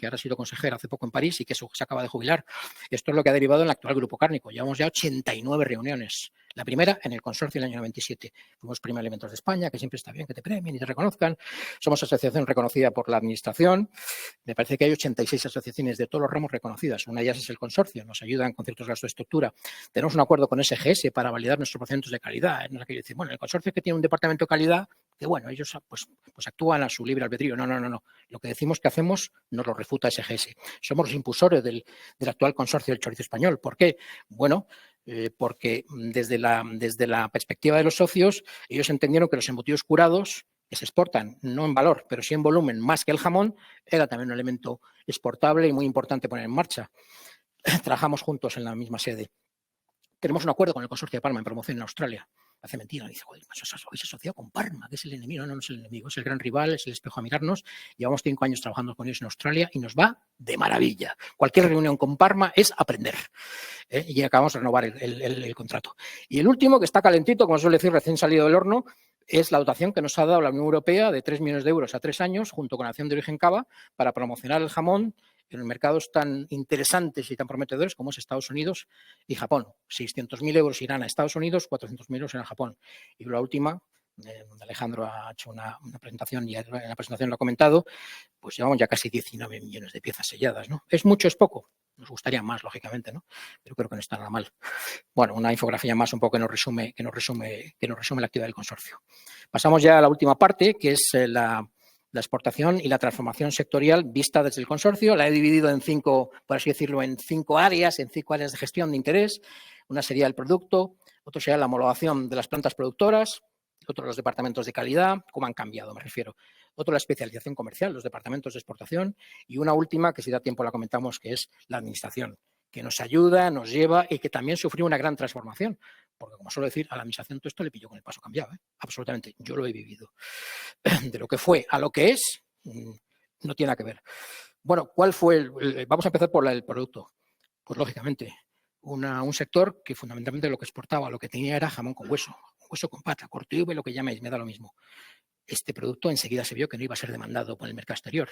ahora ha sido consejera hace poco en París y que se acaba de jubilar. Esto es lo que ha derivado en el actual Grupo Cárnico. Llevamos ya 89 reuniones. La primera en el consorcio en el año 97. Fuimos Premio Alimentos de España, que siempre está bien que te premien y te reconozcan. Somos asociación reconocida por la Administración. Me parece que hay 86 asociaciones de todos los ramos reconocidas. Una de ellas es el consorcio. Nos ayudan con ciertos gastos de estructura. Tenemos un acuerdo con SGS para validar nuestros procedimientos de calidad. No es aquello de decir, bueno, el consorcio que tiene un departamento de calidad, que bueno, ellos pues actúan a su libre albedrío. No. Lo que decimos que hacemos nos lo refuta SGS. Somos los impulsores del actual consorcio del chorizo español. ¿Por qué? Bueno, porque desde la perspectiva de los socios, ellos entendieron que los embutidos curados, que se exportan, no en valor, pero sí en volumen, más que el jamón, era también un elemento exportable y muy importante poner en marcha. Trabajamos juntos en la misma sede. Tenemos un acuerdo con el consorcio de Parma en promoción en Australia. Hace mentira, dice, joder, os habéis asociado con Parma, que es el enemigo. No es el enemigo, es el gran rival, es el espejo a mirarnos. Llevamos 5 años trabajando con ellos en Australia y nos va de maravilla. Cualquier reunión con Parma es aprender. Y acabamos de renovar el contrato. Y el último, que está calentito, como suele decir, recién salido del horno, es la dotación que nos ha dado la Unión Europea de 3 millones de euros a 3 años, junto con la Acción de Origen Cava, para promocionar el jamón en mercados tan interesantes y tan prometedores como es Estados Unidos y Japón. 600.000 euros irán a Estados Unidos, 400.000 euros irán a Japón. Y la última, donde Alejandro ha hecho una presentación y en la presentación lo ha comentado, pues llevamos ya casi 19 millones de piezas selladas, ¿no? ¿Es mucho, es poco? Nos gustaría más, lógicamente, ¿no? Pero creo que no está nada mal. Bueno, una infografía más un poco que nos resume la actividad del consorcio. Pasamos ya a la última parte, que es la exportación y la transformación sectorial vista desde el consorcio. La he dividido en 5, por así decirlo, en 5 áreas de gestión de interés. Una sería el producto, otro sería la homologación de las plantas productoras, otro los departamentos de calidad, cómo han cambiado, me refiero. Otro la especialización comercial, los departamentos de exportación. Y una última, que si da tiempo la comentamos, que es la administración, que nos ayuda, nos lleva y que también sufrió una gran transformación. Porque, como suelo decir, a la administración todo esto le pilló con el paso cambiado, ¿eh? Absolutamente. Yo lo he vivido. De lo que fue a lo que es, no tiene nada que ver. Bueno, ¿cuál fue vamos a empezar por el producto. Pues, lógicamente, un sector que fundamentalmente lo que exportaba, lo que tenía era jamón con hueso con pata, corte y lo que llaméis, me da lo mismo. Este producto enseguida se vio que no iba a ser demandado por el mercado exterior.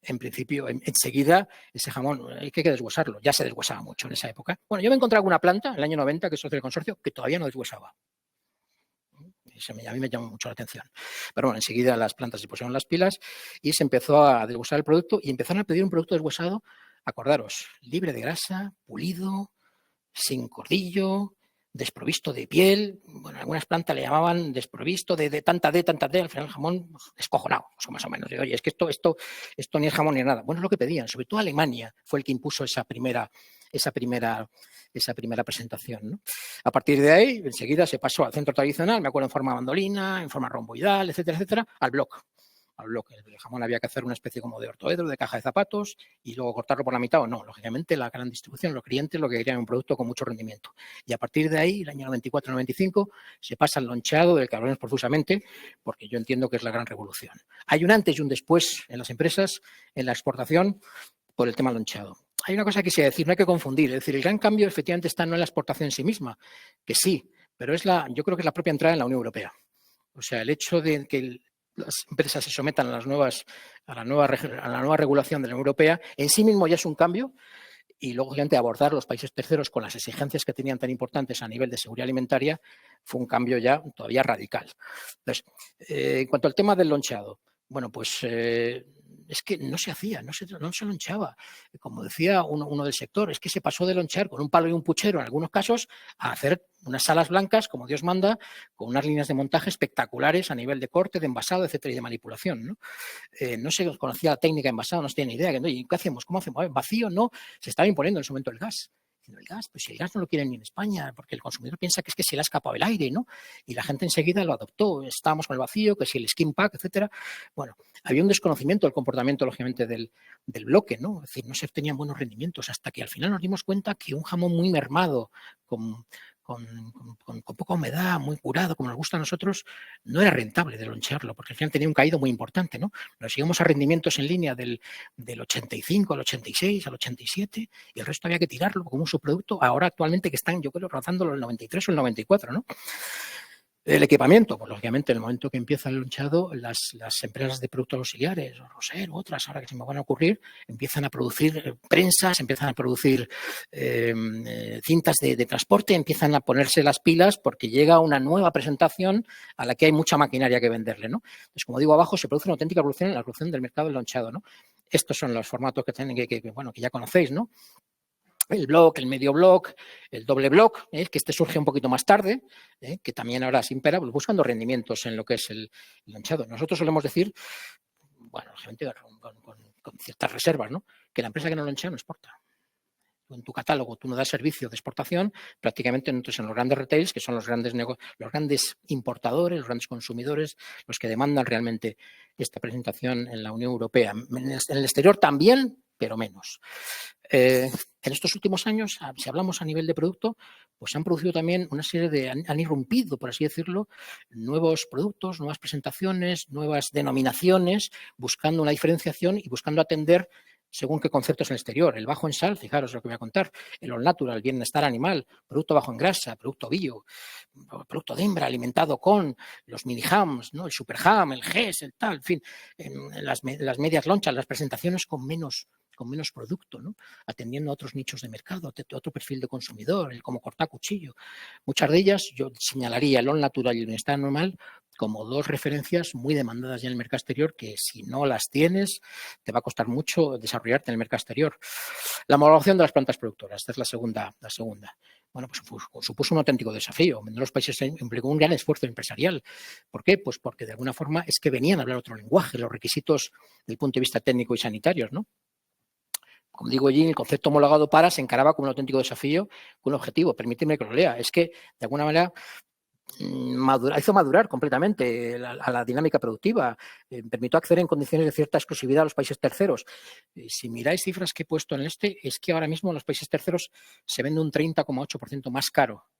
En principio, enseguida, ese jamón hay que deshuesarlo. Ya se deshuesaba mucho en esa época. Bueno, yo me encontré alguna planta en el año 90, que es socio del consorcio, que todavía no deshuesaba. A mí me llamó mucho la atención. Pero bueno, enseguida las plantas se pusieron las pilas y se empezó a deshuesar el producto y empezaron a pedir un producto deshuesado, acordaros, libre de grasa, pulido, sin cordillo, desprovisto de piel. Bueno, algunas plantas le llamaban desprovisto de tanta D, al final el jamón descojonado, más o menos. Digo, oye, es que esto ni es jamón ni nada. Bueno, es lo que pedían, sobre todo Alemania fue el que impuso esa primera presentación, ¿no? A partir de ahí, enseguida se pasó al centro tradicional, me acuerdo, en forma bandolina, en forma romboidal, etcétera, al bloque. El jamón había que hacer una especie como de ortoedro, de caja de zapatos, y luego cortarlo por la mitad o no. Lógicamente, la gran distribución, los clientes lo que querían un producto con mucho rendimiento. Y a partir de ahí, el año 94-95, se pasa al loncheado, del que hablamos profusamente, porque yo entiendo que es la gran revolución. Hay un antes y un después en las empresas, en la exportación, por el tema del loncheado. Hay una cosa que quisiera decir, no hay que confundir. Es decir, el gran cambio efectivamente está no en la exportación en sí misma, que sí, pero yo creo que es la propia entrada en la Unión Europea. O sea, el hecho de que las empresas se sometan a la nueva regulación de la Unión Europea, en sí mismo ya es un cambio, y luego, obviamente, abordar los países terceros con las exigencias que tenían tan importantes a nivel de seguridad alimentaria fue un cambio ya todavía radical. Entonces, en cuanto al tema del loncheado, bueno, pues es que no se hacía, no se lonchaba. Como decía uno del sector, es que se pasó de lonchar con un palo y un puchero en algunos casos a hacer unas salas blancas, como Dios manda, con unas líneas de montaje espectaculares a nivel de corte, de envasado, etcétera, y de manipulación, ¿no? No se conocía la técnica de envasado, no se tenía ni idea. ¿Y qué hacemos? ¿Cómo hacemos? Vacío, no. Se estaba imponiendo en ese momento el gas. El gas, pues si el gas no lo quieren ni en España, porque el consumidor piensa que es que se le ha escapado el aire, ¿no? Y la gente enseguida lo adoptó. Estábamos con el vacío, que si el skin pack, etcétera. Bueno, había un desconocimiento del comportamiento, lógicamente, del bloque, ¿no? Es decir, no se tenían buenos rendimientos hasta que al final nos dimos cuenta que un jamón muy mermado, con poca humedad, muy curado, como nos gusta a nosotros, no era rentable de lonchearlo, porque al final tenía un caído muy importante, ¿no? Nos íbamos a rendimientos en línea del 85 al 86, al 87, y el resto había que tirarlo como un subproducto, ahora actualmente que están, yo creo, rozando los 93 o el 94, ¿no? El equipamiento, pues lógicamente en el momento que empieza el lonchado, las empresas de productos auxiliares, Roser u otras, ahora que se me van a ocurrir, empiezan a producir prensas, empiezan a producir cintas de transporte, empiezan a ponerse las pilas porque llega una nueva presentación a la que hay mucha maquinaria que venderle, ¿no? Entonces, como digo, abajo se produce una auténtica evolución en la evolución del mercado del lonchado, ¿no? Estos son los formatos que tienen que ya conocéis, ¿no? El block, el medio block, el doble block, que este surge un poquito más tarde, que también ahora se impera, pues buscando rendimientos en lo que es el lonchado. Nosotros solemos decir, bueno, gente con ciertas reservas, ¿no? Que la empresa que no lonchea no exporta. En tu catálogo tú no das servicio de exportación, prácticamente entonces en los grandes retails, que son los grandes importadores, los grandes consumidores, los que demandan realmente esta presentación en la Unión Europea. En el exterior también, pero menos. En estos últimos años, si hablamos a nivel de producto, pues se han producido también una serie han irrumpido, por así decirlo, nuevos productos, nuevas presentaciones, nuevas denominaciones, buscando una diferenciación y buscando atender según qué conceptos en el exterior. El bajo en sal, fijaros lo que voy a contar, el all natural, el bienestar animal, producto bajo en grasa, producto bio, producto de hembra alimentado con los mini hams, ¿no? El super ham, el GES, el tal, en fin, las medias lonchas, las presentaciones con menos producto, ¿no? Atendiendo a otros nichos de mercado, a otro perfil de consumidor, el cómo cortar cuchillo. Muchas de ellas yo señalaría el all natural y el bienestar animal como dos referencias muy demandadas ya en el mercado exterior que si no las tienes te va a costar mucho desarrollarte en el mercado exterior. La homologación de las plantas productoras, esta es la segunda. Bueno, pues supuso un auténtico desafío. En los países implicó un gran esfuerzo empresarial. ¿Por qué? Pues porque de alguna forma es que venían a hablar otro lenguaje, los requisitos del punto de vista técnico y sanitarios, ¿no? Como digo allí, el concepto homologado para se encaraba como un auténtico desafío, con un objetivo. Permíteme que lo lea. Es que, de alguna manera, hizo madurar completamente a la dinámica productiva, permitió acceder en condiciones de cierta exclusividad a los países terceros. Si miráis cifras que he puesto en es que ahora mismo en los países terceros se vende un 30,8%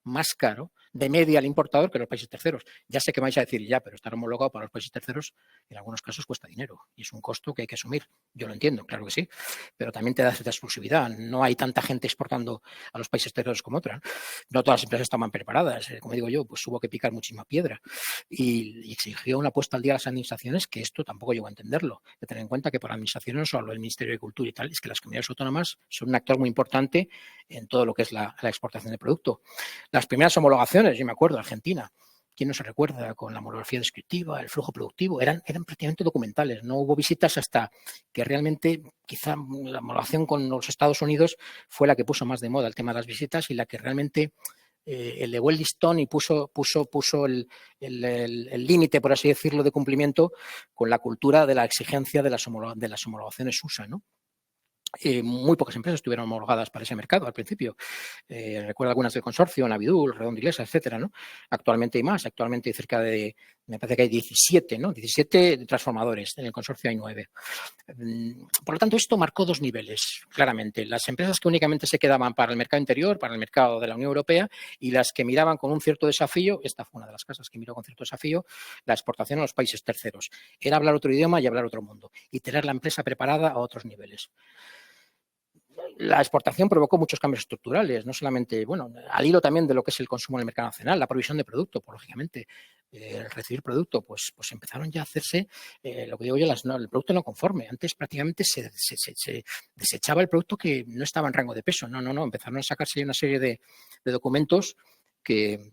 más caro de media al importador que los países terceros. Ya sé que vais a decir, pero estar homologado para los países terceros en algunos casos cuesta dinero y es un costo que hay que asumir. Yo lo entiendo, claro que sí, pero también te da cierta exclusividad. No hay tanta gente exportando a los países terceros como otra. No todas las empresas estaban preparadas. Como digo yo, pues hubo que picar muchísima piedra y exigió una puesta al día a las administraciones que esto tampoco llegó a entenderlo. De tener en cuenta que por administraciones no solo el Ministerio de Cultura y tal, es que las comunidades autónomas son un actor muy importante en todo lo que es la exportación de producto. Las primeras homologaciones, yo me acuerdo, Argentina, ¿quién no se recuerda con la monografía descriptiva, el flujo productivo? Eran prácticamente documentales. No hubo visitas hasta que realmente quizá la homologación con los Estados Unidos fue la que puso más de moda el tema de las visitas y la que realmente elevó el listón y puso el límite, por así decirlo, de cumplimiento con la cultura de la exigencia de las homologaciones USA, ¿no? Muy pocas empresas estuvieron homologadas para ese mercado al principio. Recuerdo algunas del consorcio, Navidul, Redondo Iglesia, etcétera, ¿no? Actualmente hay más. Actualmente hay cerca de, me parece que hay 17, ¿no? 17 transformadores. En el consorcio hay 9. Por lo tanto, esto marcó dos niveles, claramente. Las empresas que únicamente se quedaban para el mercado interior, para el mercado de la Unión Europea, y las que miraban con un cierto desafío, esta fue una de las casas que miró con cierto desafío, la exportación a los países terceros. Era hablar otro idioma y hablar otro mundo. Y tener la empresa preparada a otros niveles. La exportación provocó muchos cambios estructurales, no solamente, al hilo también de lo que es el consumo en el mercado nacional, la provisión de producto, pues, lógicamente, recibir producto, pues empezaron ya a hacerse, lo que digo yo, el producto no conforme. Antes prácticamente se desechaba el producto que no estaba en rango de peso. No, empezaron a sacarse una serie de documentos que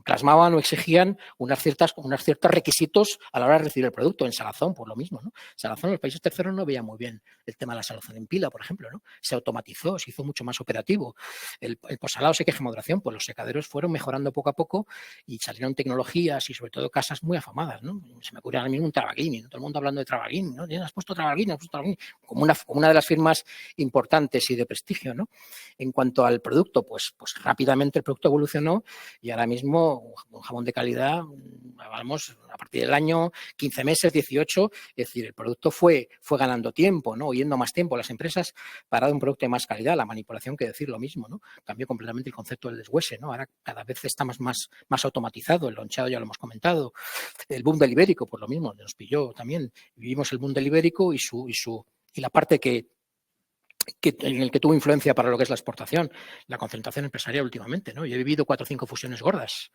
plasmaban o exigían unos ciertos requisitos a la hora de recibir el producto. En salazón, pues lo mismo, ¿no? Salazón, en los países terceros no veía muy bien el tema de la salazón en pila, por ejemplo, ¿no? Se automatizó, se hizo mucho más operativo. El postsalado, sequeje, moderación, pues los secaderos fueron mejorando poco a poco y salieron tecnologías y sobre todo casas muy afamadas, ¿no? Se me ocurre ahora mismo un Travaglini, ¿no? Todo el mundo hablando de Travaglini, ¿no? ¿Has puesto Travaglini? Como una de las firmas importantes y de prestigio, ¿no? En cuanto al producto, pues rápidamente el producto evolucionó y ahora mismo un jabón de calidad, vamos, a partir del año 15 meses, 18, es decir, el producto fue ganando tiempo, ¿no? Yendo más tiempo. Las empresas para dar un producto de más calidad, la manipulación, que decir lo mismo, ¿no? Cambió completamente el concepto del deshuese, ¿no? Ahora cada vez está más automatizado, el lonchado ya lo hemos comentado. El boom del ibérico, pues lo mismo, nos pilló también. Vivimos el boom del ibérico y la parte en el que tuvo influencia para lo que es la exportación, la concentración empresarial últimamente, ¿no? Yo he vivido 4 o 5 fusiones gordas.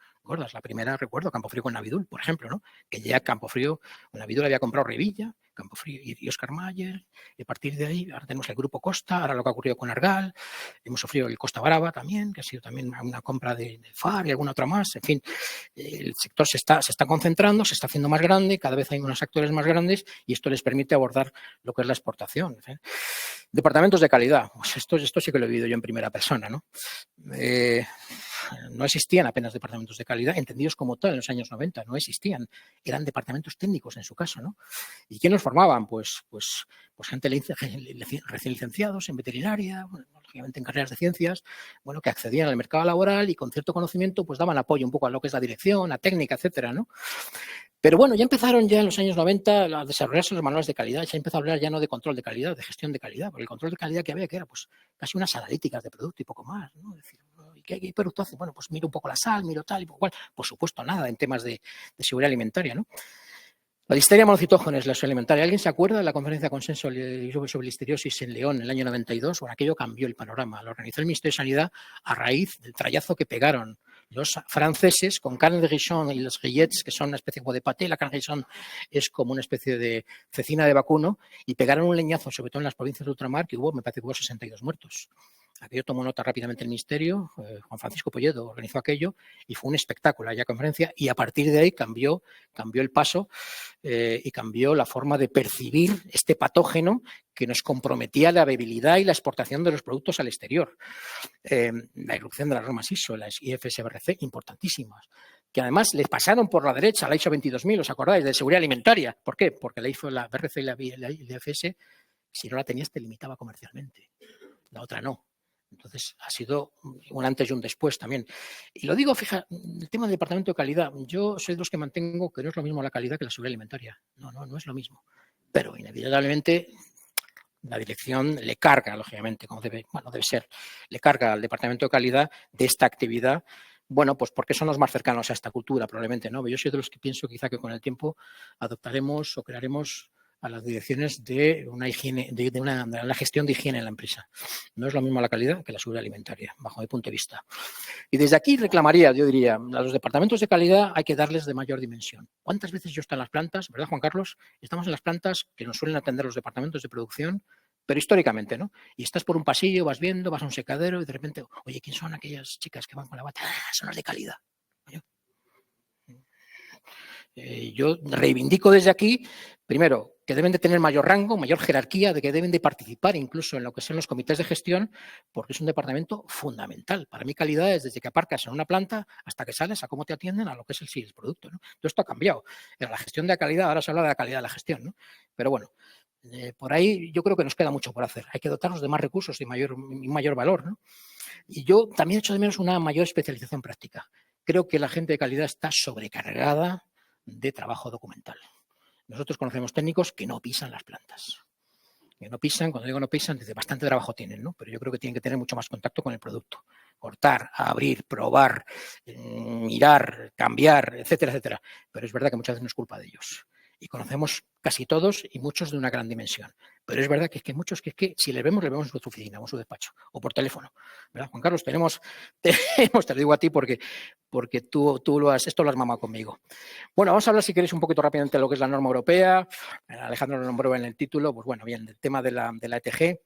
La primera, recuerdo, Campofrío con Navidul, por ejemplo, ¿no? Que ya Campofrío, con Navidul había comprado Revilla, Campofrío y Oscar Mayer, y a partir de ahí ahora tenemos el grupo Costa, ahora lo que ha ocurrido con Argal, hemos sufrido el Costa Brava también, que ha sido también una compra de FAR y alguna otra más, en fin, el sector se está concentrando, se está haciendo más grande, cada vez hay unos actores más grandes y esto les permite abordar lo que es la exportación. Departamentos de calidad, pues esto sí que lo he vivido yo en primera persona, ¿no? No existían apenas departamentos de calidad, entendidos como tal en los años 90, no existían, eran departamentos técnicos en su caso, ¿no? ¿Y quién los formaban? Pues gente recién licenciados en veterinaria, lógicamente en carreras de ciencias, bueno, que accedían al mercado laboral y con cierto conocimiento pues daban apoyo un poco a lo que es la dirección, la técnica, etcétera, ¿no? Pero bueno, ya empezaron en los años 90 a desarrollarse los manuales de calidad, ya empezó a hablar ya no de control de calidad, de gestión de calidad, porque el control de calidad que había que era pues casi unas analíticas de producto y poco más, ¿no? Es decir, ¿qué producto hace? Bueno, pues miro un poco la sal, miro tal y poco cual. Por supuesto, nada en temas de seguridad alimentaria, ¿no? La listeria monocitógenes, la alimentaria. ¿Alguien se acuerda de la conferencia de consenso sobre listeriosis en León en el año 92? Bueno, aquello cambió el panorama. Lo organizó el Ministerio de Sanidad a raíz del trayazo que pegaron los franceses con carne de Guichon y los grillettes, que son una especie como de paté. La carne de Guichon es como una especie de cecina de vacuno, y pegaron un leñazo, sobre todo en las provincias de ultramar, que me parece que hubo 62 muertos. Aquello tomó nota rápidamente el Ministerio, Juan Francisco Polledo organizó aquello y fue un espectáculo aquella conferencia, y a partir de ahí cambió el paso y cambió la forma de percibir este patógeno que nos comprometía la viabilidad y la exportación de los productos al exterior. La irrupción de las normas ISO, las IFSBRC, importantísimas, que además les pasaron por la derecha la ISO 22000, ¿os acordáis? De seguridad alimentaria. ¿Por qué? Porque la ISO, la BRC y la IFS, si no la tenías, te limitaba comercialmente. La otra no. Entonces, ha sido un antes y un después también. Y lo digo, fija, el tema del departamento de calidad, yo soy de los que mantengo que no es lo mismo la calidad que la seguridad alimentaria. No es lo mismo. Pero inevitablemente la dirección le carga, lógicamente, como debe ser, le carga al departamento de calidad de esta actividad. Bueno, pues porque son los más cercanos a esta cultura, probablemente, ¿no? Yo soy de los que pienso quizá que con el tiempo adoptaremos o crearemos a las direcciones de una higiene, de la gestión de higiene en la empresa. No es lo mismo la calidad que la seguridad alimentaria, bajo mi punto de vista. Y desde aquí reclamaría, yo diría, a los departamentos de calidad hay que darles de mayor dimensión. ¿Cuántas veces yo estoy en las plantas, verdad, Juan Carlos? Estamos en las plantas que nos suelen atender los departamentos de producción, pero históricamente, ¿no? Y estás por un pasillo, vas viendo, vas a un secadero y de repente, oye, ¿quién son aquellas chicas que van con la bata? Son las de calidad. Yo reivindico desde aquí, primero, que deben de tener mayor rango, mayor jerarquía, de que deben de participar incluso en lo que son los comités de gestión, porque es un departamento fundamental. Para mí, calidad es desde que aparcas en una planta hasta que sales, a cómo te atienden, a lo que es el producto, ¿no? Todo esto ha cambiado. Era la gestión de la calidad, ahora se habla de la calidad de la gestión, ¿no? Pero bueno, por ahí yo creo que nos queda mucho por hacer. Hay que dotarnos de más recursos y mayor valor, ¿no? Y yo también echo de menos una mayor especialización práctica. Creo que la gente de calidad está sobrecargada de trabajo documental. Nosotros conocemos técnicos que no pisan las plantas. Que no pisan, cuando digo no pisan, desde bastante trabajo tienen, ¿no? Pero yo creo que tienen que tener mucho más contacto con el producto. Cortar, abrir, probar, mirar, cambiar, etcétera, etcétera. Pero es verdad que muchas veces no es culpa de ellos. Y conocemos casi todos y muchos de una gran dimensión. Pero es verdad que muchos que si les vemos en su oficina o en su despacho o por teléfono. ¿Verdad, Juan Carlos? Te lo digo a ti porque tú esto lo has mamado conmigo. Bueno, vamos a hablar, si queréis, un poquito rápidamente de lo que es la norma europea. Alejandro lo nombró en el título. Pues bueno, bien, el tema de la ETG.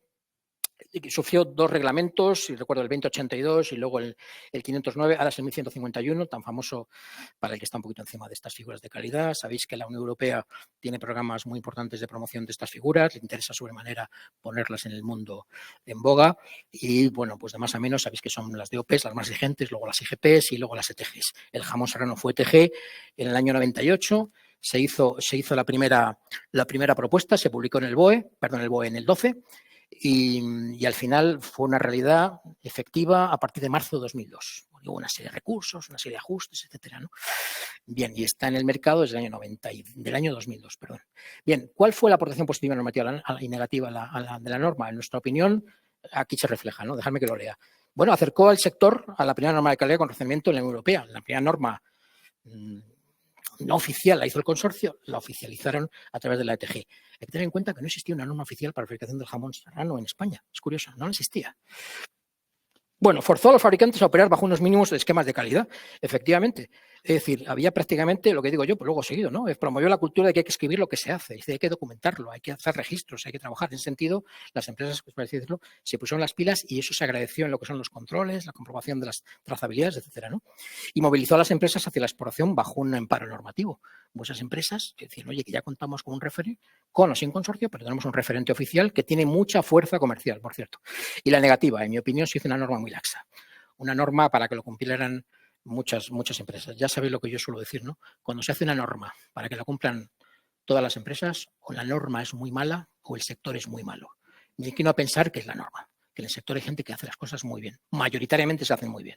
Sufrió 2 reglamentos, si recuerdo el 2082 y luego el 509, ahora es el 1151, tan famoso para el que está un poquito encima de estas figuras de calidad. Sabéis que la Unión Europea tiene programas muy importantes de promoción de estas figuras, le interesa sobremanera ponerlas en el mundo en boga y, bueno, pues de más a menos sabéis que son las DOPs, las más exigentes, luego las IGPs y luego las ETGs. El jamón serrano fue ETG en el año 98. Se hizo la primera propuesta, se publicó en el BOE en el 12, y al final fue una realidad efectiva a partir de marzo de 2002. Hubo una serie de recursos, una serie de ajustes, etcétera, ¿no? Bien, y está en el mercado desde el año 2002, perdón. Bien, ¿cuál fue la aportación positiva normativa y negativa de la norma? En nuestra opinión, aquí se refleja, ¿no? Dejadme que lo lea. Bueno, acercó al sector a la primera norma de calidad con conocimiento en la Unión Europea. La primera norma no oficial la hizo el consorcio, la oficializaron a través de la ETG. Hay que tener en cuenta que no existía una norma oficial para la fabricación del jamón serrano en España. Es curioso, no existía. Bueno, forzó a los fabricantes a operar bajo unos mínimos de esquemas de calidad, efectivamente. Es decir, había prácticamente, lo que digo yo, pues luego seguido, ¿no? Promovió la cultura de que hay que escribir lo que se hace, hay que documentarlo, hay que hacer registros, hay que trabajar. En ese sentido, las empresas, por así decirlo, se pusieron las pilas y eso se agradeció en lo que son los controles, la comprobación de las trazabilidades, etcétera, ¿no? Y movilizó a las empresas hacia la exploración bajo un amparo normativo. Muchas empresas que decían, oye, que ya contamos con un referente, con o sin consorcio, pero tenemos un referente oficial que tiene mucha fuerza comercial, por cierto. Y la negativa, en mi opinión, se hizo una norma muy laxa. Una norma para que lo cumplieran muchas empresas. Ya sabéis lo que yo suelo decir, ¿no? Cuando se hace una norma para que la cumplan todas las empresas, o la norma es muy mala o el sector es muy malo. Me inclino a pensar que es la norma, que en el sector hay gente que hace las cosas muy bien. Mayoritariamente se hacen muy bien.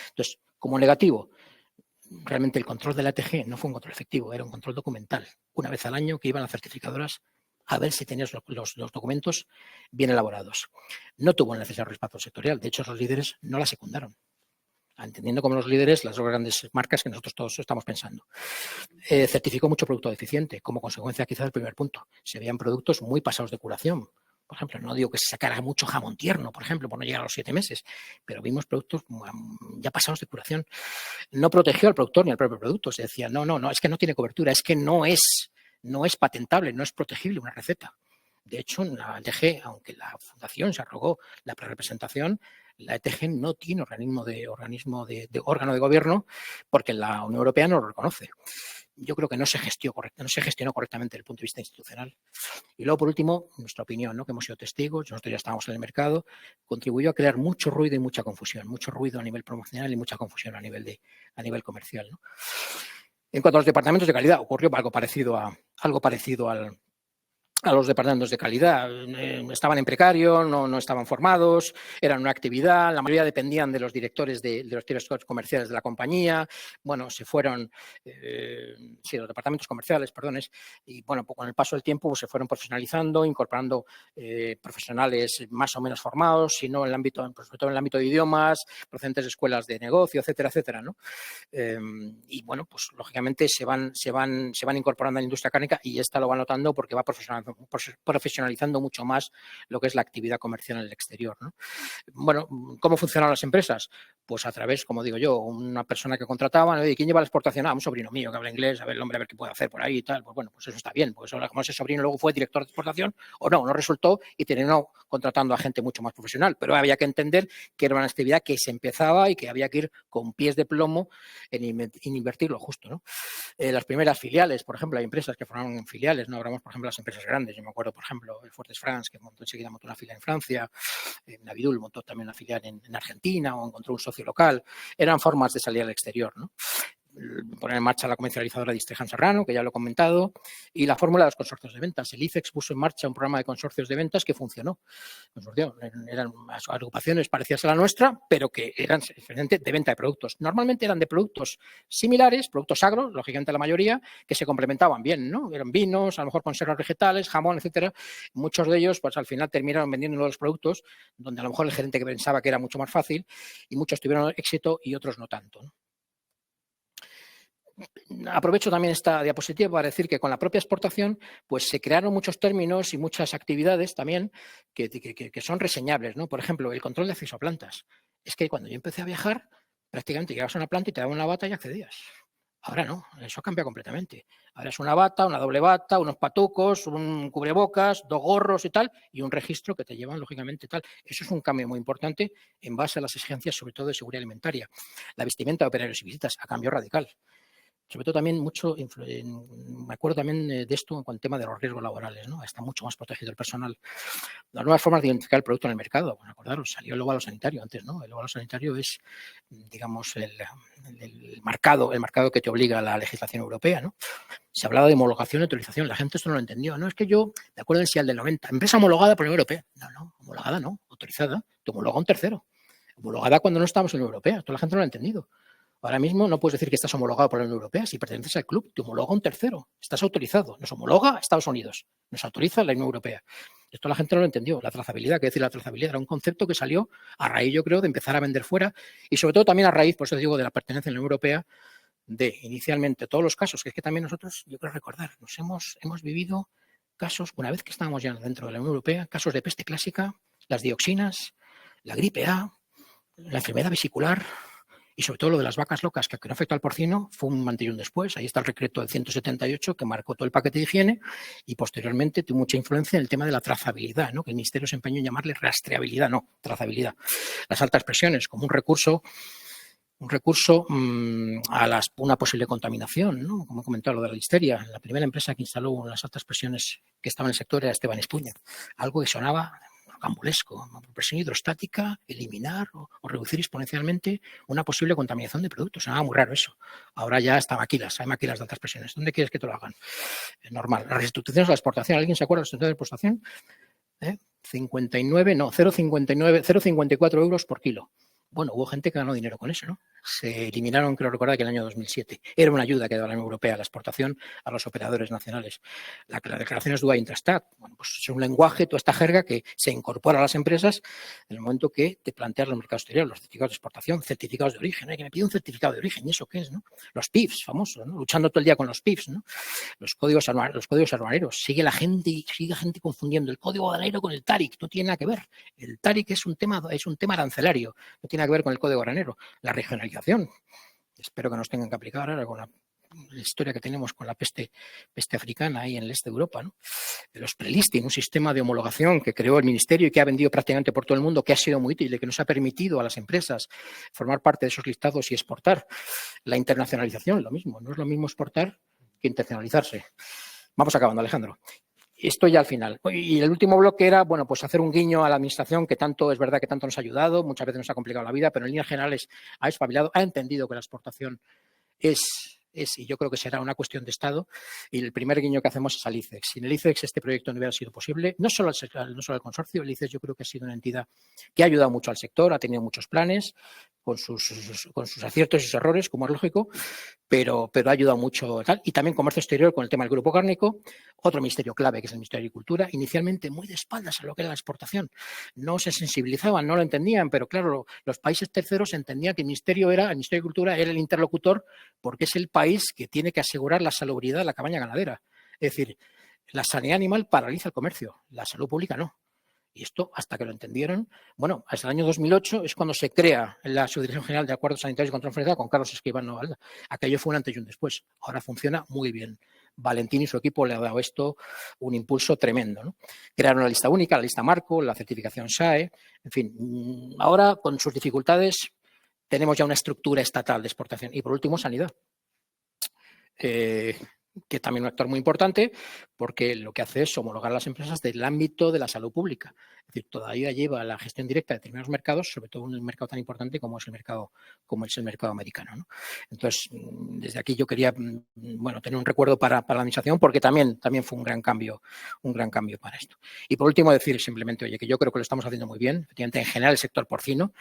Entonces, como negativo, realmente el control de la ETG no fue un control efectivo, era un control documental. Una vez al año que iban las certificadoras a ver si tenías los documentos bien elaborados. No tuvo el necesario respaldo sectorial. De hecho, los líderes no la secundaron, entendiendo como los líderes las dos grandes marcas que nosotros todos estamos pensando. Certificó mucho producto deficiente, como consecuencia quizás del primer punto. Se veían productos muy pasados de curación. Por ejemplo, no digo que se sacara mucho jamón tierno, por ejemplo, por no llegar a los 7 meses, pero vimos productos ya pasados de curación. No protegió al productor ni al propio producto. Se decía, no, es que no tiene cobertura, es que no es patentable, no es protegible una receta. De hecho, en la ETG, aunque la Fundación se arrogó la prerepresentación, la ETG no tiene órgano de gobierno porque la Unión Europea no lo reconoce. Yo creo que no se gestionó correctamente desde el punto de vista institucional. Y luego, por último, nuestra opinión, ¿no? Que hemos sido testigos, nosotros ya estábamos en el mercado, contribuyó a crear mucho ruido y mucha confusión, mucho ruido a nivel promocional y mucha confusión a nivel comercial, ¿no? En cuanto a los departamentos de calidad, ocurrió algo parecido a los departamentos de calidad. Estaban en precario, no estaban formados, eran una actividad, la mayoría dependían de los directores comerciales de la compañía. Bueno, se fueron, los departamentos comerciales, y bueno, con el paso del tiempo pues, se fueron profesionalizando, incorporando profesionales más o menos formados, sino en el ámbito, sobre todo en el ámbito de idiomas, procedentes de escuelas de negocio, etcétera, ¿no? Y bueno, pues lógicamente se van incorporando a la industria cárnica y esta lo va notando porque va profesionalizando mucho más lo que es la actividad comercial en el exterior, ¿no? Bueno, ¿cómo funcionan las empresas? Pues a través, como digo yo, una persona que contrataban, oye, ¿quién lleva la exportación? Un sobrino mío que habla inglés, a ver el hombre a ver qué puede hacer por ahí y tal. Pues bueno, pues eso está bien, porque como ese sobrino luego fue director de exportación, o no resultó y terminó contratando a gente mucho más profesional. Pero había que entender que era una actividad que se empezaba y que había que ir con pies de plomo en invertir lo justo, ¿no? Las primeras filiales, por ejemplo, hay empresas que formaron filiales, no hablamos, por ejemplo, las empresas grandes. Yo me acuerdo, por ejemplo, el Fortes France, que enseguida montó una filial en Francia, Navidul montó también una filial en Argentina o encontró un socio local. Eran formas de salir al exterior, ¿no? Poner en marcha la comercializadora de Istrejan Serrano, que ya lo he comentado, y la fórmula de los consorcios de ventas. El ICEX puso en marcha un programa de consorcios de ventas que funcionó. Eran agrupaciones parecidas a la nuestra, pero que eran de venta de productos. Normalmente eran de productos similares, productos agro, lógicamente la mayoría, que se complementaban bien, ¿no? Eran vinos, a lo mejor conservas vegetales, jamón, etcétera. Muchos de ellos, pues al final terminaron vendiendo los productos donde a lo mejor el gerente que pensaba que era mucho más fácil y muchos tuvieron éxito y otros no tanto, ¿no? Aprovecho también esta diapositiva para decir que con la propia exportación pues se crearon muchos términos y muchas actividades también que son reseñables, ¿no? Por ejemplo, el control de acceso a plantas. Es que cuando yo empecé a viajar, prácticamente llegabas a una planta y te daban una bata y accedías. Ahora no, eso cambia completamente. Ahora es una bata, una doble bata, unos patucos, un cubrebocas, 2 gorros y tal, y un registro que te llevan, lógicamente, tal. Eso es un cambio muy importante en base a las exigencias, sobre todo de seguridad alimentaria. La vestimenta de operarios y visitas ha cambiado radical. Sobre todo también mucho, me acuerdo también de esto con el tema de los riesgos laborales, ¿no? Está mucho más protegido el personal. Las nuevas formas de identificar el producto en el mercado, bueno, acordaros, salió el óvalo sanitario antes, ¿no? El óvalo sanitario es, digamos, el marcado que te obliga a la legislación europea, ¿no? Se hablaba de homologación y autorización, la gente esto no lo entendió. No, es que yo, de acuerdo en el del 90, empresa homologada por la Unión Europea. No, homologada no, autorizada, te homologa un tercero. Homologada cuando no estamos en la Unión Europea, toda la gente no lo ha entendido. Ahora mismo no puedes decir que estás homologado por la Unión Europea. Si perteneces al club, te homologa un tercero. Estás autorizado. Nos homologa Estados Unidos. Nos autoriza la Unión Europea. Esto la gente no lo entendió. La trazabilidad, que decir la trazabilidad, era un concepto que salió a raíz, yo creo, de empezar a vender fuera y sobre todo también a raíz, por eso digo, de la pertenencia a la Unión Europea, de inicialmente todos los casos, que es que también nosotros, yo creo recordar, hemos vivido casos, una vez que estábamos ya dentro de la Unión Europea, casos de peste clásica, las dioxinas, la gripe A, la enfermedad vesicular, y sobre todo lo de las vacas locas, que no afectó al porcino, fue un antes y un después. Ahí está el decreto del 178 que marcó todo el paquete de higiene y posteriormente tuvo mucha influencia en el tema de la trazabilidad, ¿no? Que el Ministerio se empeñó en llamarle rastreabilidad, no, trazabilidad. Las altas presiones como un recurso a una posible contaminación, ¿no? Como he comentado, lo de la listeria. La primera empresa que instaló las altas presiones que estaba en el sector era Esteban Espuña. Algo que sonaba rocambolesco, presión hidrostática, eliminar o reducir exponencialmente una posible contaminación de productos. Sonaba muy raro eso. Ahora ya está maquilas, hay maquilas de altas presiones. ¿Dónde quieres que te lo hagan? Normal. Las restituciones a la exportación. ¿Alguien se acuerda de las restituciones de exportación? 0,54 euros por kilo. Bueno, hubo gente que ganó dinero con eso, ¿no? Se eliminaron, creo recordar, que en el año 2007. Era una ayuda que daba la Unión Europea a la exportación a los operadores nacionales. La declaración es DUA Intrastat. Bueno, pues es un lenguaje, toda esta jerga que se incorpora a las empresas en el momento que te planteas los mercados exteriores, los certificados de exportación, certificados de origen. Que me pide un certificado de origen, ¿y eso qué es, no? Los PIFs, famosos, ¿no? Luchando todo el día con los PIFs, ¿no? Los códigos aduaneros. Sigue gente confundiendo el código aduanero con el TARIC. No tiene nada que ver. El TARIC es un tema arancelario. No tiene nada que ver con el código aduanero. La regionalización. Espero que nos tengan que aplicar ahora con la historia que tenemos con la peste africana ahí en el este de Europa, ¿no? Los prelisting, un sistema de homologación que creó el Ministerio y que ha vendido prácticamente por todo el mundo, que ha sido muy útil y que nos ha permitido a las empresas formar parte de esos listados y exportar. La internacionalización, lo mismo. No es lo mismo exportar que internacionalizarse. Vamos acabando, Alejandro. Esto ya al final. Y el último bloque era, bueno, pues hacer un guiño a la administración que tanto, es verdad que tanto nos ha ayudado, muchas veces nos ha complicado la vida, pero en líneas generales ha espabilado, ha entendido que la exportación es, y yo creo que será una cuestión de Estado, y el primer guiño que hacemos es al ICEX. Sin el ICEX este proyecto no hubiera sido posible, no solo el consorcio, el ICEX yo creo que ha sido una entidad que ha ayudado mucho al sector, ha tenido muchos planes, con sus aciertos y sus errores, como es lógico, pero ha ayudado mucho tal. Y también comercio exterior con el tema del grupo cárnico, otro ministerio clave que es el Ministerio de Agricultura, inicialmente muy de espaldas a lo que era la exportación. No se sensibilizaban, no lo entendían, pero claro, los países terceros entendían que el Ministerio de Agricultura era el interlocutor porque es el país que tiene que asegurar la salubridad de la cabaña ganadera. Es decir, la sanidad animal paraliza el comercio, la salud pública no. Y esto, hasta que lo entendieron, bueno, hasta el año 2008 es cuando se crea la Subdirección General de Acuerdos Sanitarios y Control de Enfermedad con Carlos Escribano Valda. Aquello fue un antes y un después. Ahora funciona muy bien. Valentín y su equipo le ha dado esto un impulso tremendo, ¿no? Crearon la lista única, la lista marco, la certificación SAE, en fin. Ahora, con sus dificultades, tenemos ya una estructura estatal de exportación. Y por último, sanidad. Que también es un actor muy importante porque lo que hace es homologar las empresas del ámbito de la salud pública. Es decir, todavía lleva la gestión directa de determinados mercados, sobre todo en un mercado tan importante como es el mercado americano, ¿no? Entonces, desde aquí yo quería, bueno, tener un recuerdo para la administración porque también fue un gran cambio para esto. Y por último decir simplemente, oye, que yo creo que lo estamos haciendo muy bien, efectivamente en general el sector porcino,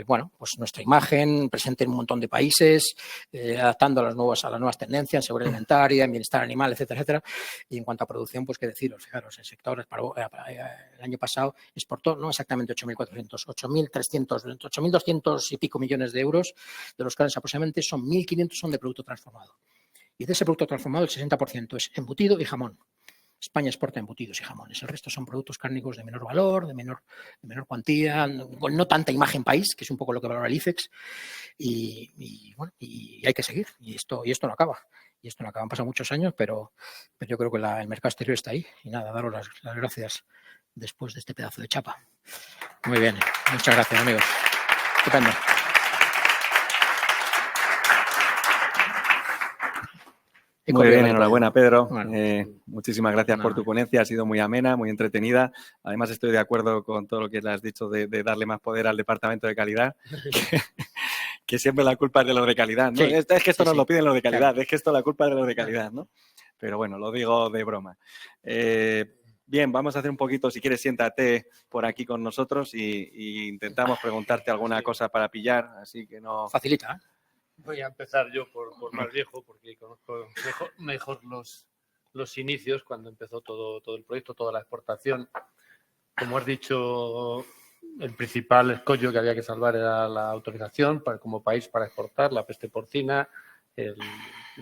bueno, pues nuestra imagen presente en un montón de países, adaptando a las nuevas tendencias, seguridad alimentaria, bienestar animal, etcétera, etcétera. Y en cuanto a producción, pues qué deciros, fijaros, el sector el año pasado exportó no exactamente 8.400, 8.200 y pico millones de euros, de los cuales aproximadamente son 1.500 son de producto transformado. Y de ese producto transformado el 60% es embutido y jamón. España exporta embutidos y jamones. El resto son productos cárnicos de menor valor, de menor cuantía, con no tanta imagen país, que es un poco lo que valora el ICEX. Y hay que seguir. Y esto no acaba. Y esto no acaba. Han pasado muchos años, pero yo creo que el mercado exterior está ahí. Y nada, daros las gracias después de este pedazo de chapa. Muy bien. Muchas gracias, amigos. Estupendo. Muy bien, enhorabuena, Pedro. Bueno, muchísimas gracias por tu ponencia, ha sido muy amena, muy entretenida. Además, estoy de acuerdo con todo lo que le has dicho de darle más poder al departamento de calidad, que siempre la culpa es de los de calidad, ¿no? Sí, es que esto nos lo piden los de calidad, claro. es que esto la culpa es de los de calidad, ¿no? Pero bueno, lo digo de broma. Bien, vamos a hacer un poquito, si quieres, siéntate por aquí con nosotros y intentamos preguntarte alguna cosa para pillar, así que no... Facilita, ¿eh? Voy a empezar yo por más viejo, porque conozco mejor los inicios, cuando empezó todo el proyecto, toda la exportación. Como has dicho, el principal escollo que había que salvar era la autorización como país para exportar, la peste porcina, el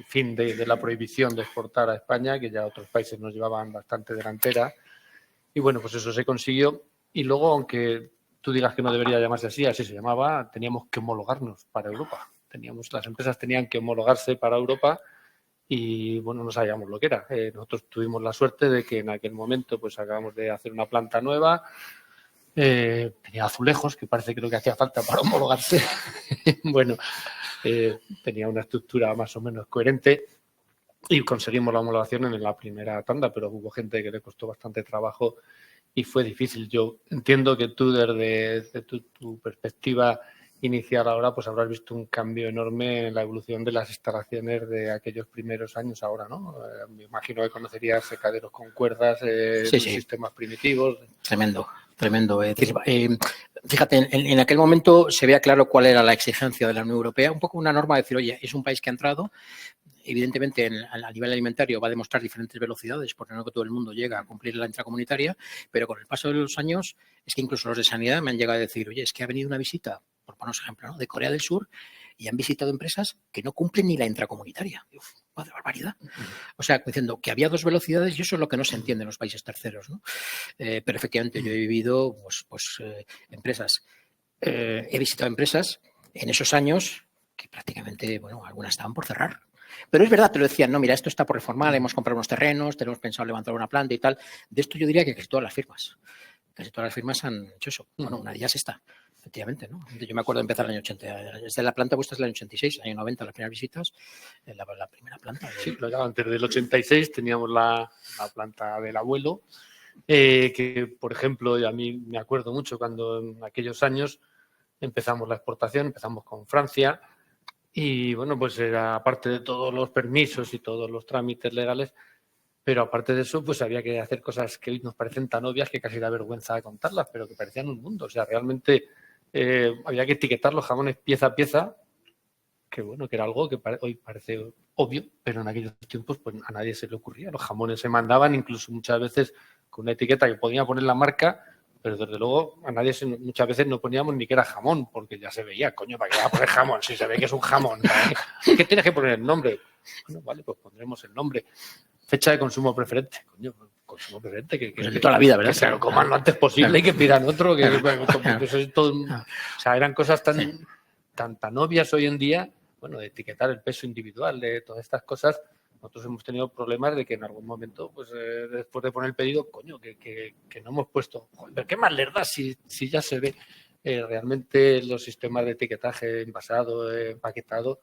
fin de la prohibición de exportar a España, que ya otros países nos llevaban bastante delantera. Y bueno, pues eso se consiguió. Y luego, aunque tú digas que no debería llamarse así se llamaba, teníamos que homologarnos para Europa. Las empresas tenían que homologarse para Europa y, bueno, no sabíamos lo que era. Nosotros tuvimos la suerte de que en aquel momento pues acabamos de hacer una planta nueva, tenía azulejos, que parece que lo que hacía falta para homologarse. Bueno, tenía una estructura más o menos coherente y conseguimos la homologación en la primera tanda, pero hubo gente que le costó bastante trabajo y fue difícil. Yo entiendo que tú, desde tu perspectiva inicial ahora, pues habrás visto un cambio enorme en la evolución de las instalaciones de aquellos primeros años ahora, ¿no? Me imagino que conocerías secaderos con cuerdas, sistemas primitivos. Tremendo. Es decir, fíjate, en aquel momento se veía claro cuál era la exigencia de la Unión Europea, un poco una norma de decir, oye, es un país que ha entrado, evidentemente a nivel alimentario va a demostrar diferentes velocidades, porque no que todo el mundo llega a cumplir la intracomunitaria, pero con el paso de los años es que incluso los de sanidad me han llegado a decir, oye, es que ha venido una visita, por poner un ejemplo, ¿no?, de Corea del Sur y han visitado empresas que no cumplen ni la intracomunitaria. Uf, ¡madre barbaridad! O sea, diciendo que había dos velocidades y eso es lo que no se entiende en los países terceros, ¿no? Pero efectivamente yo he vivido empresas, he visitado empresas en esos años que prácticamente, bueno, algunas estaban por cerrar. Pero es verdad, te lo decían, no, mira, esto está por reformar, hemos comprado unos terrenos, tenemos pensado levantar una planta y tal. De esto yo diría que casi todas las firmas han hecho eso. Bueno, una de ellas está, efectivamente, ¿no? Yo me acuerdo de empezar en el año 80, desde la planta vuestra es el año 86, el año 90, las primeras visitas, la primera planta. Sí, antes del 86 teníamos la planta del abuelo, que, por ejemplo, y a mí me acuerdo mucho cuando en aquellos años empezamos la exportación, empezamos con Francia. Y bueno, pues era aparte de todos los permisos y todos los trámites legales, pero aparte de eso, pues había que hacer cosas que hoy nos parecen tan obvias que casi da vergüenza de contarlas, pero que parecían un mundo. O sea, realmente había que etiquetar los jamones pieza a pieza, que bueno, que era algo que hoy parece obvio, pero en aquellos tiempos pues a nadie se le ocurría. Los jamones se mandaban incluso muchas veces con una etiqueta que podía poner la marca, pero desde luego a nadie muchas veces no poníamos ni que era jamón, porque ya se veía, coño, ¿para qué va a poner jamón? Si se ve que es un jamón, ¿qué tienes que poner el nombre? Bueno, vale, pues pondremos el nombre. Fecha de consumo preferente, coño, consumo preferente, que de toda la vida, ¿verdad? Que se lo coman lo antes posible y que pidan otro, que eso es todo, o sea, eran cosas tan obvias hoy en día, bueno, de etiquetar el peso individual, de todas estas cosas. Nosotros hemos tenido problemas de que en algún momento, pues después de poner el pedido, coño, que no hemos puesto. Joder, ¿qué más les da si ya se ve? Realmente los sistemas de etiquetaje envasado, empaquetado,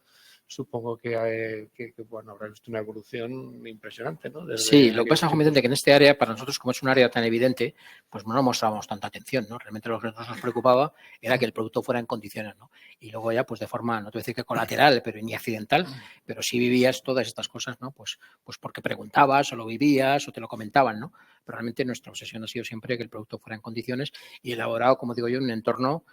supongo que bueno, habrá visto una evolución impresionante, ¿no? Sí, lo que pasa, Juan Vicente, que en este área, para nosotros, como es un área tan evidente, pues no mostrábamos tanta atención, ¿no? Realmente lo que nos preocupaba era que el producto fuera en condiciones, ¿no? Y luego ya, pues de forma, no te voy a decir que colateral, pero ni accidental, pero sí vivías todas estas cosas, ¿no? Pues porque preguntabas o lo vivías o te lo comentaban, ¿no? Pero realmente nuestra obsesión ha sido siempre que el producto fuera en condiciones y elaborado, como digo yo, en un entorno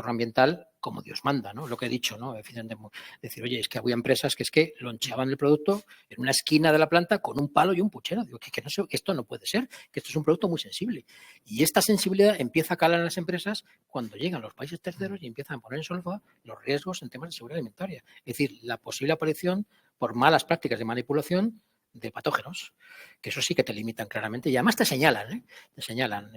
ambiental como Dios manda, ¿no? Lo que he dicho, ¿no? Decir, oye, es que había empresas que loncheaban el producto en una esquina de la planta con un palo y un puchero. Digo, que esto no puede ser, que esto es un producto muy sensible. Y esta sensibilidad empieza a calar en las empresas cuando llegan los países terceros y empiezan a poner en solfa los riesgos en temas de seguridad alimentaria. Es decir, la posible aparición por malas prácticas de manipulación de patógenos, que eso sí que te limitan claramente y además te señalan, ¿eh? Te señalan.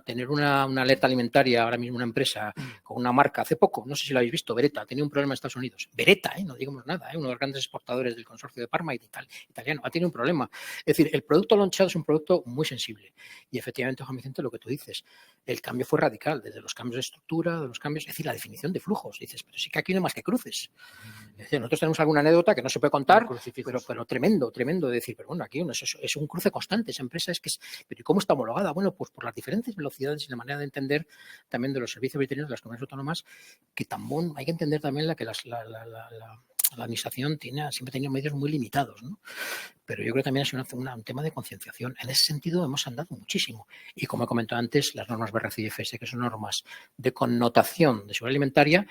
Tener una alerta alimentaria ahora mismo, una empresa con una marca, hace poco, no sé si lo habéis visto, Beretta, tenía un problema en Estados Unidos. Beretta, no digamos nada, uno de los grandes exportadores del consorcio de Parma italiano, ha tenido un problema. Es decir, el producto launchado es un producto muy sensible y efectivamente, Juan Vicente, lo que tú dices, el cambio fue radical, desde los cambios de estructura, de los cambios, es decir, la definición de flujos. Dices, pero sí que aquí no hay más que cruces. Es decir, nosotros tenemos alguna anécdota que no se puede contar, pero tremendo de decir, pero bueno, aquí es un cruce constante, esa empresa pero ¿y cómo está homologada? Bueno, pues por las diferentes velocidades y la manera de entender también de los servicios veterinarios de las comunidades autónomas, que también hay que entender también la administración siempre ha tenido medios muy limitados, ¿no? Pero yo creo que también es un tema de concienciación. En ese sentido hemos andado muchísimo. Y como he comentado antes, las normas BRC y IFS, que son normas de connotación de seguridad alimentaria,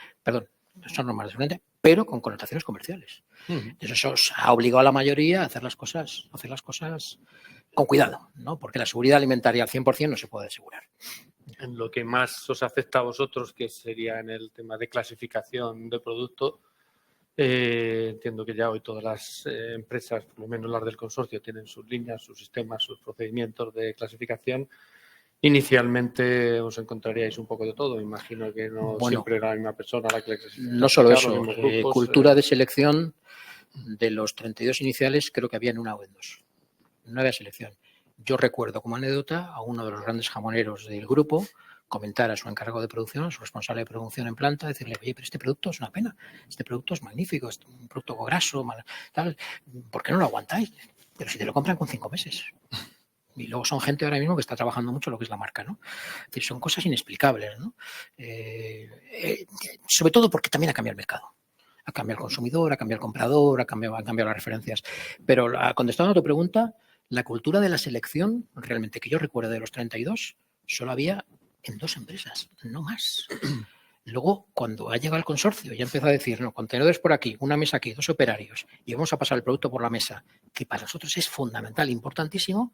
son normas de seguridad, pero con connotaciones comerciales. Eso ha obligado a la mayoría a hacer las cosas con cuidado, ¿no? Porque la seguridad alimentaria al 100% no se puede asegurar. En lo que más os afecta a vosotros, que sería en el tema de clasificación de producto, entiendo que ya hoy todas las empresas, por lo menos las del consorcio, tienen sus líneas, sus sistemas, sus procedimientos de clasificación. Inicialmente os encontraríais un poco de todo. Imagino que no siempre era la misma persona la que le clasificaba. No solo eso, cultura de selección de los 32 iniciales creo que había en una o en dos. No había selección. Yo recuerdo como anécdota a uno de los grandes jamoneros del grupo comentar a su encargado de producción, a su responsable de producción en planta, decirle, oye, pero este producto es una pena, este producto es magnífico, es un producto graso, tal, ¿por qué no lo aguantáis? Pero si te lo compran con 5 meses. Y luego son gente ahora mismo que está trabajando mucho lo que es la marca, ¿no? Es decir, son cosas inexplicables, ¿no? Sobre todo porque también ha cambiado el mercado. Ha cambiado el consumidor, ha cambiado el comprador, han cambiado las referencias. Pero contestando a tu pregunta, la cultura de la selección, realmente que yo recuerdo de los 32, solo había en 2 empresas, no más. Luego, cuando ha llegado el consorcio, ya empezó a decir, no, contenedores por aquí, una mesa aquí, 2 operarios, y vamos a pasar el producto por la mesa, que para nosotros es fundamental, importantísimo,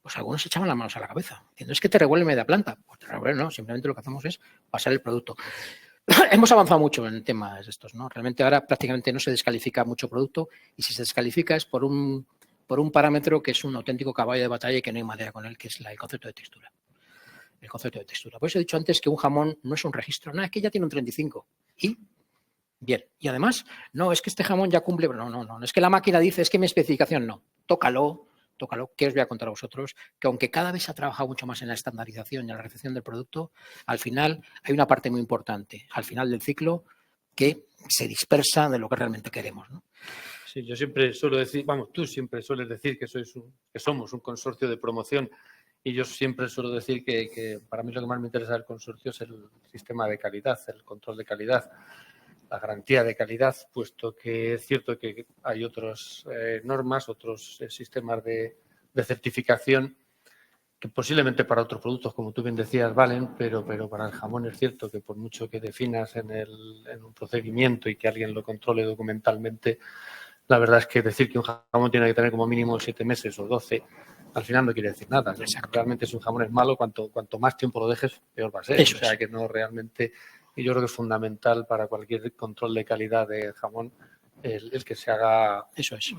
pues algunos se echaban las manos a la cabeza. Diciendo, es que te revuelve media planta. Pues te revuelve, no, simplemente lo que hacemos es pasar el producto. Hemos avanzado mucho en temas estos, ¿no? Realmente ahora prácticamente no se descalifica mucho producto y si se descalifica es por un parámetro que es un auténtico caballo de batalla y que no hay madera con él, que es el concepto de textura. El concepto de textura. Por eso he dicho antes que un jamón no es un registro, nada, es que ya tiene un 35. Y bien. Y además, no, es que este jamón ya cumple. No, es que la máquina dice, es que mi especificación no. Tócalo. ¿Qué os voy a contar a vosotros? Que aunque cada vez se ha trabajado mucho más en la estandarización y en la recepción del producto, al final hay una parte muy importante, al final del ciclo, que se dispersa de lo que realmente queremos, ¿no? Sí, yo siempre suelo decir, tú siempre sueles decir que somos un consorcio de promoción y yo siempre suelo decir que para mí lo que más me interesa del consorcio es el sistema de calidad, el control de calidad, la garantía de calidad, puesto que es cierto que hay otras normas, otros sistemas de certificación que posiblemente para otros productos, como tú bien decías, valen, pero para el jamón es cierto que por mucho que definas en un procedimiento y que alguien lo controle documentalmente, la verdad es que decir que un jamón tiene que tener como mínimo 7 meses o 12, al final no quiere decir nada. Realmente si un jamón es malo, cuanto más tiempo lo dejes, peor va a ser. Eso o sea que no realmente... Y yo creo que es fundamental para cualquier control de calidad de jamón el que se haga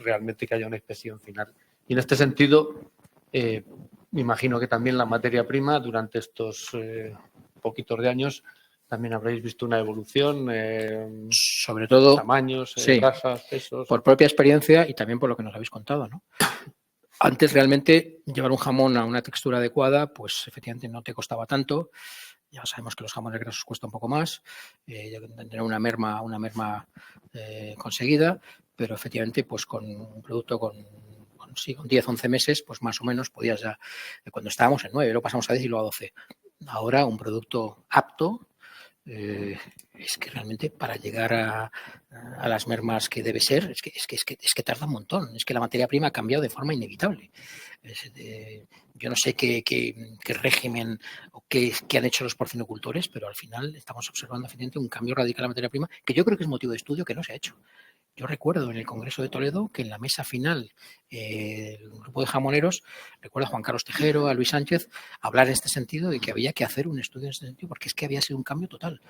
realmente que haya una inspección final. Y en este sentido, me imagino que también la materia prima durante estos poquitos de años también habréis visto una evolución, sobre todo tamaños, grasas, pesos. Por propia experiencia y también por lo que nos habéis contado, ¿no? Antes realmente llevar un jamón a una textura adecuada, pues efectivamente no te costaba tanto. Ya sabemos que los jamones grasos cuesta un poco más, tener una merma conseguida, pero efectivamente pues con un producto con 10, 11 meses, pues más o menos podías ya, cuando estábamos en 9, luego pasamos a 10 y luego a 12. Ahora un producto apto, es que realmente para llegar a las mermas que debe ser, es que tarda un montón. Es que la materia prima ha cambiado de forma inevitable. Yo no sé qué régimen o qué han hecho los porcinocultores, pero al final estamos observando efectivamente un cambio radical en la materia prima que yo creo que es motivo de estudio que no se ha hecho. Yo recuerdo en el Congreso de Toledo que en la mesa final el grupo de jamoneros, recuerdo a Juan Carlos Tejero, a Luis Sánchez, hablar en este sentido de que había que hacer un estudio en este sentido porque es que había sido un cambio total.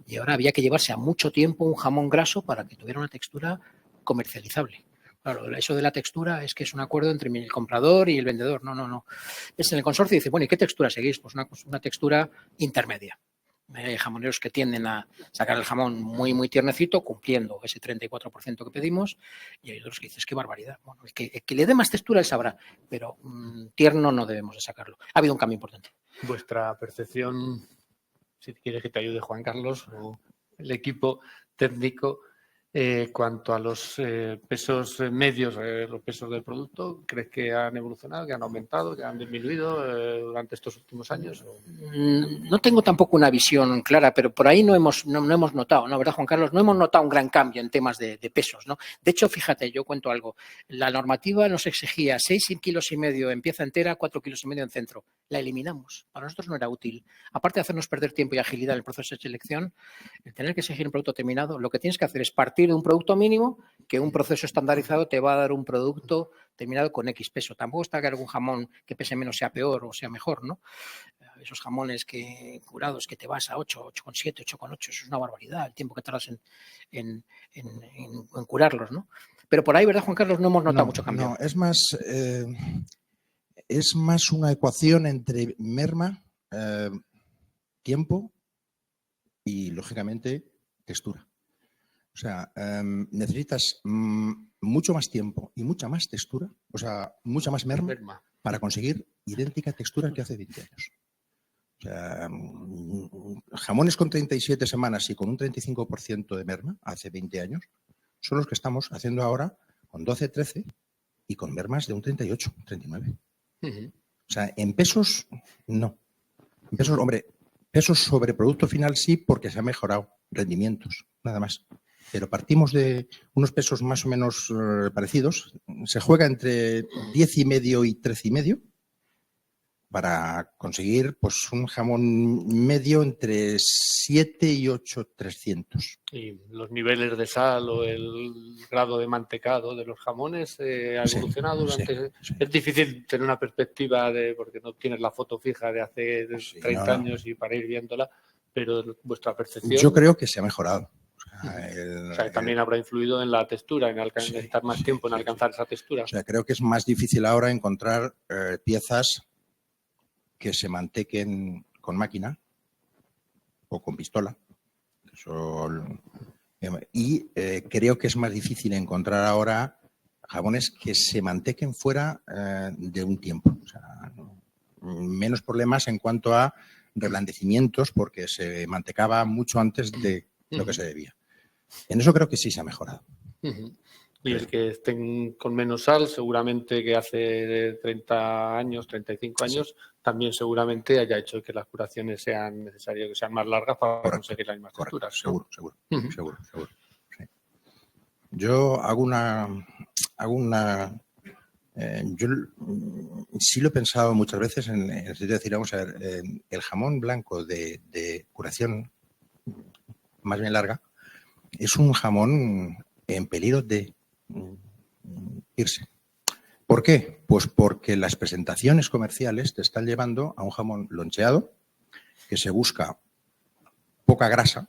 Y ahora había que llevarse a mucho tiempo un jamón graso para que tuviera una textura comercializable. Claro, eso de la textura es que es un acuerdo entre el comprador y el vendedor. No. Es en el consorcio y dice, bueno, ¿y qué textura seguís? Pues una textura intermedia. Hay jamoneros que tienden a sacar el jamón muy, muy tiernecito, cumpliendo ese 34% que pedimos, y hay otros que dices, qué barbaridad. Bueno, el que le dé más textura, él sabrá, pero tierno no debemos de sacarlo. Ha habido un cambio importante. Vuestra percepción, si quieres que te ayude Juan Carlos o el equipo técnico, cuanto a los pesos medios, los pesos del producto, ¿crees que han evolucionado, que han aumentado, que han disminuido durante estos últimos años? No tengo tampoco una visión clara, pero por ahí no hemos notado, ¿no? ¿Verdad, Juan Carlos? No hemos notado un gran cambio en temas de pesos, ¿no? De hecho, fíjate, yo cuento algo. La normativa nos exigía 6,5 kilos en pieza entera, 4,5 kilos en centro. La eliminamos. Para nosotros no era útil. Aparte de hacernos perder tiempo y agilidad en el proceso de selección, el tener que exigir un producto terminado, lo que tienes que hacer es partir de un producto mínimo, que un proceso estandarizado te va a dar un producto terminado con X peso. Tampoco está que algún jamón que pese menos sea peor o sea mejor, ¿no? Esos jamones curados que te vas a 8, 8,7, 8,8, eso es una barbaridad, el tiempo que tardas en curarlos, ¿no? Pero por ahí, ¿verdad, Juan Carlos? No hemos notado mucho cambio. No, es más una ecuación entre merma, tiempo y, lógicamente, textura. O sea, necesitas mucho más tiempo y mucha más textura, o sea, mucha más merma para conseguir idéntica textura que hace 20 años. O sea, jamones con 37 semanas y con un 35% de merma hace 20 años son los que estamos haciendo ahora con 12, 13 y con mermas de un 38, 39. O sea, en pesos, no. En pesos, hombre, pesos sobre producto final sí, porque se han mejorado rendimientos, nada más. Pero partimos de unos pesos más o menos parecidos. Se juega entre 10,5 y 13,5 para conseguir pues un jamón medio entre 7 y 8,300. ¿Y los niveles de sal o el grado de mantecado de los jamones ha evolucionado durante...? Sí. Es difícil tener una perspectiva porque no tienes la foto fija de hace 30 años y para ir viéndola, pero vuestra percepción... Yo creo que se ha mejorado. O sea, también habrá influido en la textura, en necesitar más tiempo en alcanzar esa textura. O sea, creo que es más difícil ahora encontrar piezas que se mantequen con máquina o con pistola. Y creo que es más difícil encontrar ahora jabones que se mantequen fuera de un tiempo. O sea, menos problemas en cuanto a reblandecimientos porque se mantecaba mucho antes de lo que se debía. En eso creo que sí se ha mejorado. Y el que estén con menos sal, seguramente que hace 30 años, 35 años, también seguramente haya hecho que las curaciones sean necesarias, que sean más largas para conseguir las mismas texturas. Seguro. Sí. Yo yo sí lo he pensado muchas veces en el sentido de decir, vamos a ver, el jamón blanco de curación más bien larga es un jamón en peligro de irse. ¿Por qué? Pues porque las presentaciones comerciales te están llevando a un jamón loncheado que se busca poca grasa,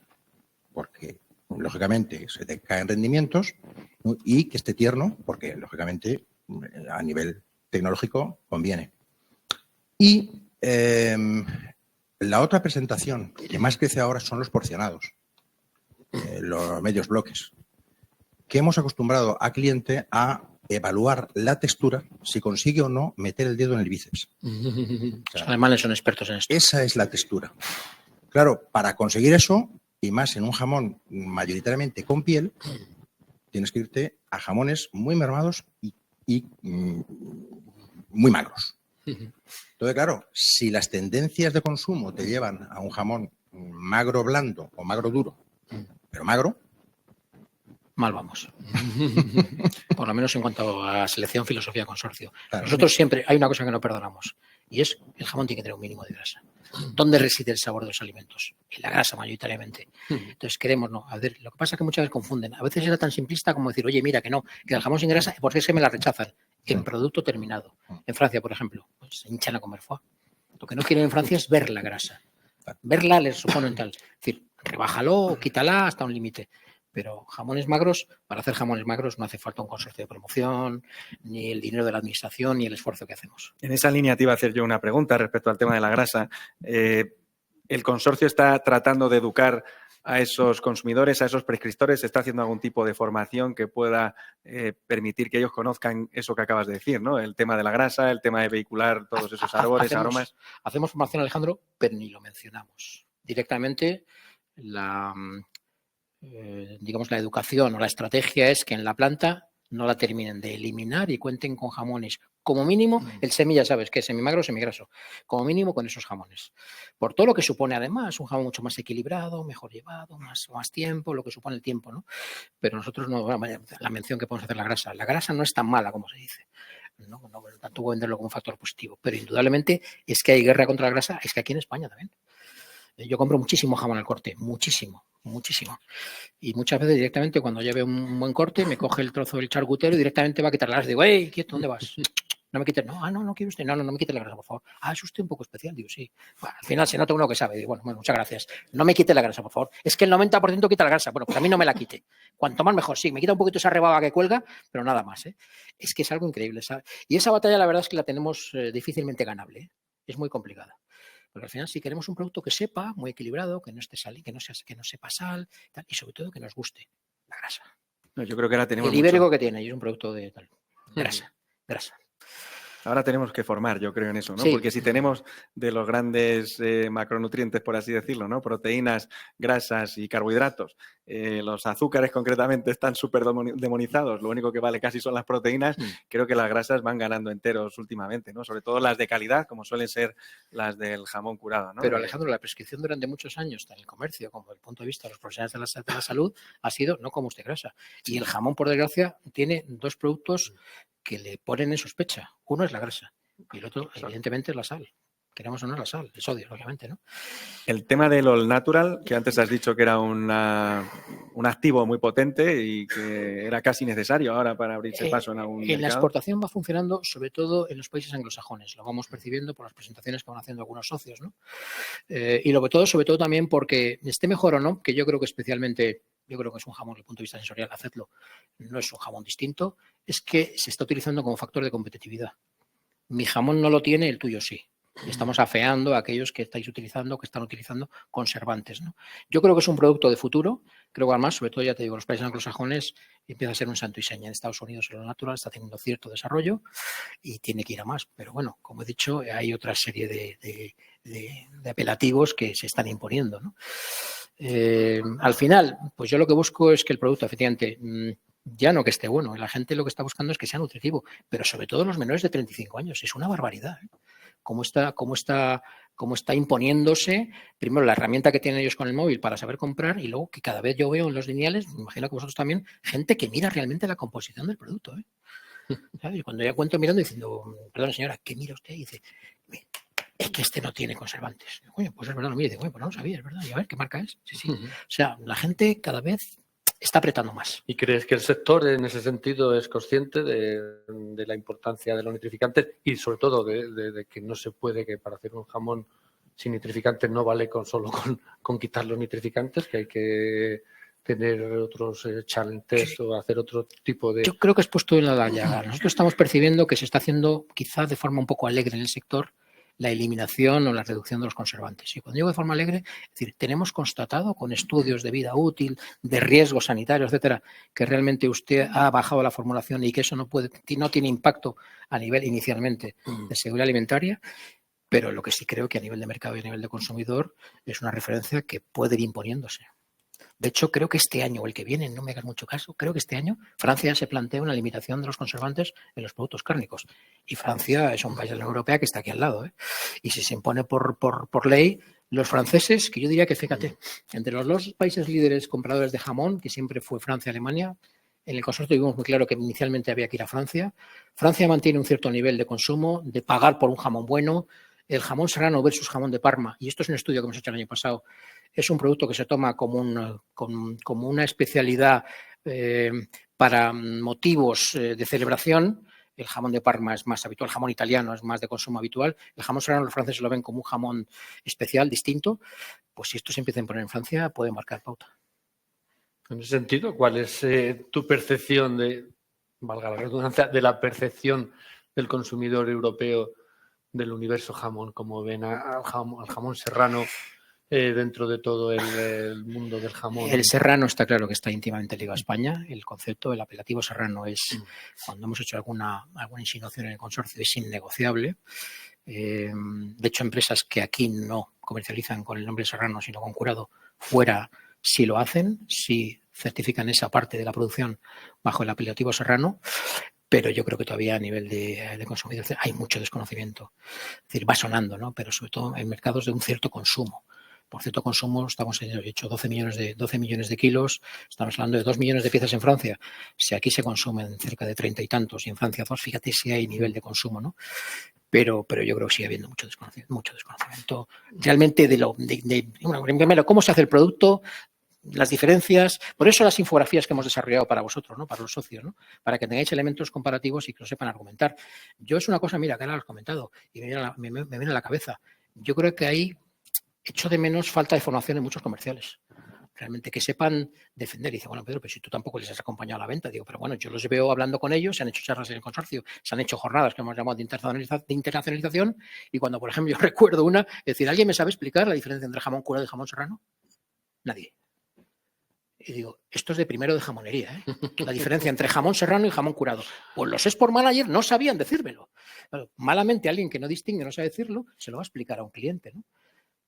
porque lógicamente se te caen rendimientos, ¿no? Y que esté tierno, porque lógicamente a nivel tecnológico conviene. Y la otra presentación que más crece ahora son los porcionados, los medios bloques, que hemos acostumbrado al cliente a evaluar la textura si consigue o no meter el dedo en el bíceps. O sea, los alemanes son expertos en esto. Esa es la textura. Claro, para conseguir eso, y más en un jamón mayoritariamente con piel, tienes que irte a jamones muy mermados y muy magros. Entonces, claro, si las tendencias de consumo te llevan a un jamón magro blando o magro duro, pero magro, mal vamos. Por lo menos en cuanto a selección, filosofía, consorcio. Claro. Nosotros siempre hay una cosa que no perdonamos y es el jamón tiene que tener un mínimo de grasa. ¿Dónde reside el sabor de los alimentos? En la grasa, mayoritariamente. Entonces queremos, no. A ver, lo que pasa es que muchas veces confunden. A veces era tan simplista como decir, oye, mira, que no, que el jamón sin grasa, ¿por qué se me la rechazan? En producto terminado. En Francia, por ejemplo, pues se hinchan a comer foie. Lo que no quieren en Francia es ver la grasa. Verla les supone un tal. Es decir, rebájalo, quítala hasta un límite. Pero jamones magros, para hacer jamones magros no hace falta un consorcio de promoción, ni el dinero de la administración, ni el esfuerzo que hacemos. En esa línea te iba a hacer yo una pregunta respecto al tema de la grasa. ¿El consorcio está tratando de educar a esos consumidores, a esos prescriptores? ¿Está haciendo algún tipo de formación que pueda permitir que ellos conozcan eso que acabas de decir, ¿no? El tema de la grasa, el tema de vehicular todos esos árboles, aromas. Hacemos formación, Alejandro, pero ni lo mencionamos. Directamente digamos, la educación o la estrategia es que en la planta no la terminen de eliminar y cuenten con jamones. Como mínimo, el semilla, sabes que es semimagro o semigraso. Como mínimo con esos jamones. Por todo lo que supone además un jamón mucho más equilibrado, mejor llevado, más tiempo, lo que supone el tiempo, ¿no? Pero nosotros no, la mención que podemos hacer la grasa. La grasa no es tan mala como se dice. No tampoco venderlo como un factor positivo. Pero indudablemente es que hay guerra contra la grasa, es que aquí en España también. Yo compro muchísimo jamón al corte, muchísimo. Y muchas veces directamente cuando ya veo un buen corte me coge el trozo del charcutero y directamente va a quitar la grasa. Digo, ¡ey, quieto, ¿dónde vas? No me quites, no quiere usted, no me quite la grasa, por favor. Es usted un poco especial, digo, sí. Bueno, al final se nota uno que sabe, digo, bueno, muchas gracias. No me quite la grasa, por favor. Es que el 90% quita la grasa, bueno, pues a mí no me la quite. Cuanto más mejor, sí, me quita un poquito esa rebaba que cuelga, pero nada más, ¿eh? Es que es algo increíble, ¿sabes? Y esa batalla la verdad es que la tenemos difícilmente ganable, ¿eh? Es muy complicada. Porque al final si queremos un producto que sepa, muy equilibrado, que no esté sal, que no sepa sal, tal, y sobre todo que nos guste la grasa. No, yo creo que ahora tenemos el ibérico que tiene, y es un producto de tal, grasa. Ahora tenemos que formar, yo creo, en eso, ¿no? Sí. Porque si tenemos de los grandes macronutrientes, por así decirlo, ¿no? Proteínas, grasas y carbohidratos, los azúcares concretamente están súper demonizados, lo único que vale casi son las proteínas, creo que las grasas van ganando enteros últimamente, ¿no? Sobre todo las de calidad, como suelen ser las del jamón curado, ¿no? Pero Alejandro, la prescripción durante muchos años, tanto en el comercio como desde el punto de vista de los profesionales de la salud, ha sido no como usted grasa. Y el jamón, por desgracia, tiene dos productos que le ponen en sospecha. Uno es la grasa y el otro, evidentemente, es la sal. Queremos o no la sal, el sodio, obviamente, ¿no? El tema del all natural, que antes has dicho que era un activo muy potente y que era casi necesario ahora para abrirse paso en algún mercado. La exportación va funcionando sobre todo en los países anglosajones. Lo vamos percibiendo por las presentaciones que van haciendo algunos socios, ¿no? Y sobre todo también porque esté mejor o no, que yo creo que especialmente, yo creo que es un jamón desde el punto de vista sensorial, hacedlo, no es un jamón distinto, es que se está utilizando como factor de competitividad. Mi jamón no lo tiene, el tuyo sí. Y estamos afeando a aquellos que están utilizando conservantes, ¿no? Yo creo que es un producto de futuro. Creo que además, sobre todo, ya te digo, los países anglosajones empieza a ser un santo y seña. En Estados Unidos lo natural está teniendo cierto desarrollo y tiene que ir a más. Pero bueno, como he dicho, hay otra serie de apelativos que se están imponiendo, ¿no? Al final, pues yo lo que busco es que el producto, efectivamente, ya no que esté bueno. La gente lo que está buscando es que sea nutritivo, pero sobre todo los menores de 35 años. Es una barbaridad, ¿eh? Cómo está imponiéndose, primero la herramienta que tienen ellos con el móvil para saber comprar y luego que cada vez yo veo en los lineales, me imagino que vosotros también, gente que mira realmente la composición del producto, ¿eh? ¿Sabes? Cuando ya cuento mirando diciendo, perdón señora, ¿qué mira usted? Y dice, es que este no tiene conservantes. Oye, pues es verdad, lo mira y dice, pues no lo sabía, es verdad. Y a ver, ¿qué marca es? Sí. O sea, la gente cada vez está apretando más. ¿Y crees que el sector en ese sentido es consciente de la importancia de los nitrificantes y sobre todo de que no se puede, que para hacer un jamón sin nitrificantes no vale solo con quitar los nitrificantes, que hay que tener otros challenge test o hacer otro tipo de... Yo creo que has puesto en la llaga. Nosotros estamos percibiendo que se está haciendo quizás de forma un poco alegre en el sector la eliminación o la reducción de los conservantes. Y cuando digo de forma alegre, es decir, tenemos constatado con estudios de vida útil, de riesgos sanitarios, etcétera, que realmente usted ha bajado la formulación y que eso no tiene impacto a nivel inicialmente de seguridad alimentaria, pero lo que sí creo que a nivel de mercado y a nivel de consumidor es una referencia que puede ir imponiéndose. De hecho, creo que este año o el que viene, no me hagas mucho caso, creo que este año Francia se plantea una limitación de los conservantes en los productos cárnicos. Y Francia es un país de la Unión Europea que está aquí al lado, ¿eh? Y si se impone por ley, los franceses, que yo diría que, fíjate, entre los dos países líderes compradores de jamón, que siempre fue Francia y Alemania, en el consorcio vimos muy claro que inicialmente había que ir a Francia. Francia mantiene un cierto nivel de consumo, de pagar por un jamón bueno. El jamón serrano versus jamón de Parma, y esto es un estudio que hemos hecho el año pasado, es un producto que se toma como una especialidad para motivos de celebración. El jamón de Parma es más habitual, el jamón italiano es más de consumo habitual. El jamón serrano los franceses lo ven como un jamón especial, distinto. Pues si esto se empieza a imponer en Francia, puede marcar pauta. En ese sentido, ¿cuál es tu percepción valga la redundancia, de la percepción del consumidor europeo del universo jamón? ¿Cómo ven al jamón serrano dentro de todo el mundo del jamón? El serrano está claro que está íntimamente ligado a España. El concepto del apelativo serrano es, cuando hemos hecho alguna insinuación en el consorcio, es innegociable. De hecho, empresas que aquí no comercializan con el nombre serrano, sino con curado, fuera sí lo hacen, sí certifican esa parte de la producción bajo el apelativo serrano, pero yo creo que todavía a nivel de consumidor hay mucho desconocimiento. Es decir, va sonando, ¿no? Pero sobre todo en mercados de un cierto consumo. Por cierto consumo, estamos en hecho 12 millones de kilos, estamos hablando de 2 millones de piezas en Francia. Si aquí se consumen cerca de 30 y tantos y en Francia 2, fíjate si hay nivel de consumo, ¿no? Pero yo creo que sigue habiendo mucho desconocimiento realmente primero, cómo se hace el producto, las diferencias, por eso las infografías que hemos desarrollado para vosotros, ¿no? Para los socios, ¿no? Para que tengáis elementos comparativos y que lo sepan argumentar. Yo es una cosa, mira, que ahora lo has comentado y me viene a la cabeza. Yo creo que hay echo de menos falta de formación en muchos comerciales. Realmente que sepan defender. Y dice, bueno, Pedro, pero si tú tampoco les has acompañado a la venta. Digo, pero bueno, yo los veo hablando con ellos, se han hecho charlas en el consorcio, se han hecho jornadas que hemos llamado de internacionalización y cuando, por ejemplo, yo recuerdo una, es decir, ¿alguien me sabe explicar la diferencia entre jamón curado y jamón serrano? Nadie. Y digo, esto es de primero de jamonería, ¿eh? La diferencia entre jamón serrano y jamón curado. Pues los export manager no sabían decírmelo. Claro, malamente alguien que no distingue, no sabe decirlo, se lo va a explicar a un cliente, ¿no?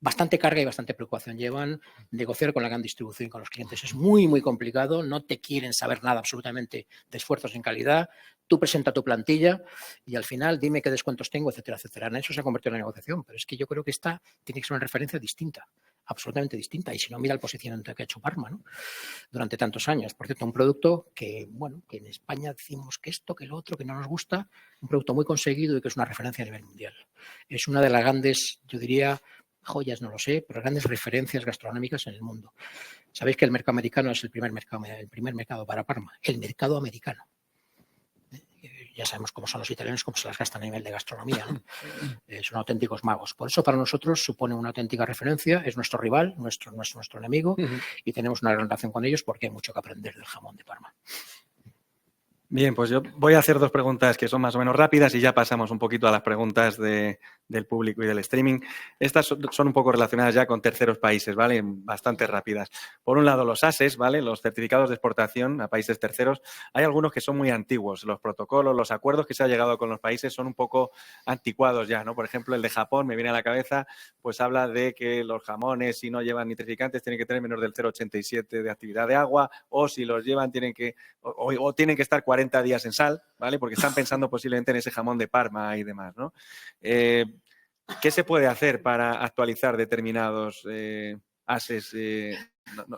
Bastante carga y bastante preocupación llevan. Negociar con la gran distribución y con los clientes es muy, muy complicado. No te quieren saber nada absolutamente de esfuerzos en calidad. Tú presenta tu plantilla y al final dime qué descuentos tengo, etcétera, etcétera. En eso se ha convertido en la negociación. Pero es que yo creo que esta tiene que ser una referencia distinta, absolutamente distinta. Y si no, mira el posicionamiento que ha hecho Parma, ¿no? Durante tantos años. Por cierto, un producto que, bueno, que en España decimos que esto, que lo otro, que no nos gusta. Un producto muy conseguido y que es una referencia a nivel mundial. Es una de las grandes, yo diría, joyas no lo sé, pero grandes referencias gastronómicas en el mundo. Sabéis que el mercado americano es el primer mercado para Parma, el mercado americano. Ya sabemos cómo son los italianos, cómo se las gastan a nivel de gastronomía, ¿no? Son auténticos magos. Por eso para nosotros supone una auténtica referencia, es nuestro rival, nuestro enemigo, y tenemos una relación con ellos porque hay mucho que aprender del jamón de Parma. Bien, pues yo voy a hacer dos preguntas que son más o menos rápidas y ya pasamos un poquito a las preguntas del público y del streaming. Estas son un poco relacionadas ya con terceros países, ¿vale? Bastante rápidas. Por un lado, los ASES, ¿vale? Los certificados de exportación a países terceros. Hay algunos que son muy antiguos. Los protocolos, los acuerdos que se ha llegado con los países son un poco anticuados ya, ¿no? Por ejemplo, el de Japón, me viene a la cabeza, pues habla de que los jamones, si no llevan nitrificantes, tienen que tener menos del 0,87 de actividad de agua, o si los llevan, tienen que estar 40 días en sal, ¿vale? Porque están pensando posiblemente en ese jamón de Parma y demás, ¿no? ¿Qué se puede hacer para actualizar determinados ASES?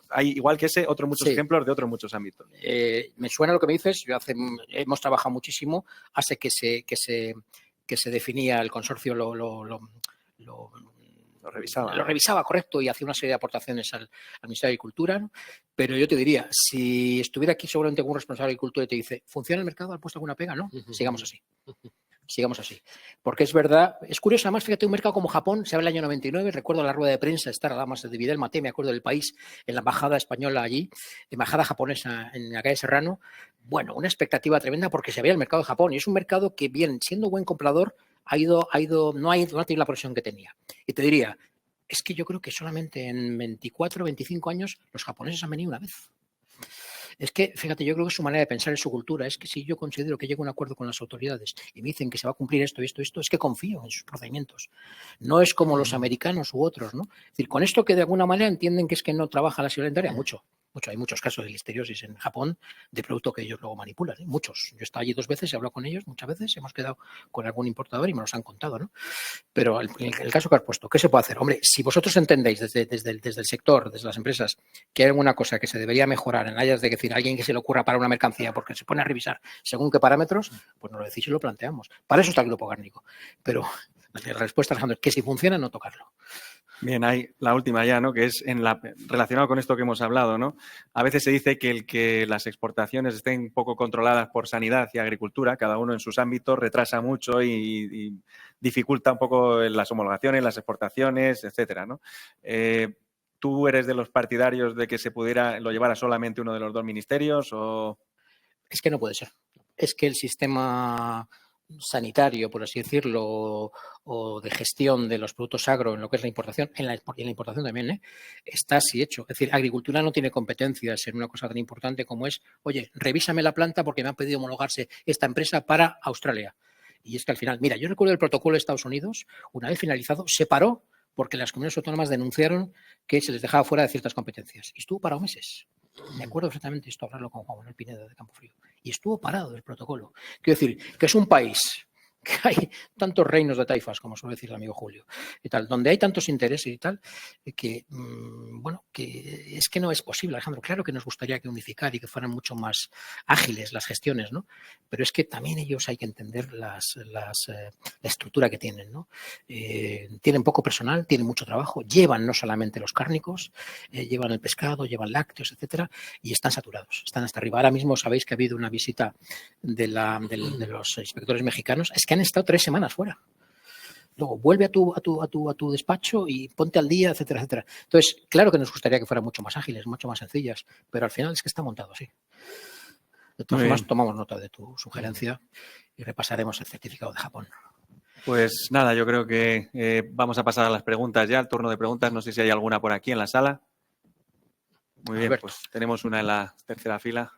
Hay, igual que ese, otros muchos ejemplos de otros muchos ámbitos. Me suena lo que me dices. Hemos trabajado muchísimo. Hace que se definía el consorcio lo revisaba, correcto, y hacía una serie de aportaciones al Ministerio de Agricultura, ¿no? Pero yo te diría, si estuviera aquí seguramente algún responsable de Agricultura y te dice, ¿funciona el mercado? ¿Han puesto alguna pega? No, sigamos así. Sigamos así. Porque es verdad, es curioso, además, fíjate, un mercado como Japón, se habla del año 99, recuerdo la rueda de prensa, estar además de Vidal Maté, me acuerdo del país, en la embajada española allí, embajada japonesa en la calle Serrano. Bueno, una expectativa tremenda porque se veía el mercado de Japón y es un mercado que, bien, siendo buen comprador, no ha tenido la presión que tenía. Y te diría, es que yo creo que solamente en 24, 25 años los japoneses han venido una vez. Es que, fíjate, yo creo que su manera de pensar es su cultura. Es que si yo considero que llego a un acuerdo con las autoridades y me dicen que se va a cumplir esto, es que confío en sus procedimientos. No es como los americanos u otros, ¿no? Es decir, con esto que de alguna manera entienden que es que no trabaja la alimentaria, mucho. Hay muchos casos de listeriosis en Japón de producto que ellos luego manipulan, ¿eh? Muchos. Yo he estado allí 2 veces, he hablado con ellos muchas veces, hemos quedado con algún importador y me los han contado, ¿no? Pero el caso que has puesto, ¿qué se puede hacer? Hombre, si vosotros entendéis desde el sector, desde las empresas, que hay alguna cosa que se debería mejorar en áreas de decir a alguien que se le ocurra para una mercancía porque se pone a revisar según qué parámetros, pues nos lo decís y lo planteamos. Para eso está el grupo Gárnico. Pero la respuesta, Alejandro, es que si funciona, no tocarlo. Bien, hay la última ya, ¿no? Que es relacionado con esto que hemos hablado, ¿no? A veces se dice que las exportaciones estén poco controladas por sanidad y agricultura, cada uno en sus ámbitos, retrasa mucho y dificulta un poco las homologaciones, las exportaciones, etcétera, ¿no? ¿Tú eres de los partidarios de que lo llevara solamente uno de los dos ministerios o...? Es que no puede ser. Es que el sistema sanitario, por así decirlo, o de gestión de los productos agro en lo que es la importación, y en la importación también, está así hecho. Es decir, agricultura no tiene competencias en una cosa tan importante como es, oye, revísame la planta porque me ha pedido homologarse esta empresa para Australia. Y es que al final, mira, yo recuerdo el protocolo de Estados Unidos, una vez finalizado, se paró porque las comunidades autónomas denunciaron que se les dejaba fuera de ciertas competencias. Y estuvo parado meses. Me acuerdo perfectamente esto, hablarlo con Juan Manuel Pinedo de Campofrío. Y estuvo parado el protocolo. Quiero decir, que es un país que hay tantos reinos de taifas, como suele decir el amigo Julio, y tal, donde hay tantos intereses y tal, que, bueno, que es que no es posible, Alejandro. Claro que nos gustaría que unificar y que fueran mucho más ágiles las gestiones, ¿no? Pero es que también ellos hay que entender la estructura que tienen, ¿no? Tienen poco personal, tienen mucho trabajo, llevan no solamente los cárnicos, llevan el pescado, llevan lácteos, etcétera, y están saturados, están hasta arriba. Ahora mismo sabéis que ha habido una visita de los inspectores mexicanos, es que han estado 3 semanas fuera. Luego vuelve a tu despacho y ponte al día, etcétera, etcétera. Entonces, claro que nos gustaría que fueran mucho más ágiles, mucho más sencillas, pero al final es que está montado así. De todas formas, tomamos nota de tu sugerencia y repasaremos el certificado de Japón. Pues nada, yo creo que vamos a pasar a las preguntas ya, al turno de preguntas. No sé si hay alguna por aquí en la sala. Muy bien, Alberto. pues tenemos una en la tercera fila.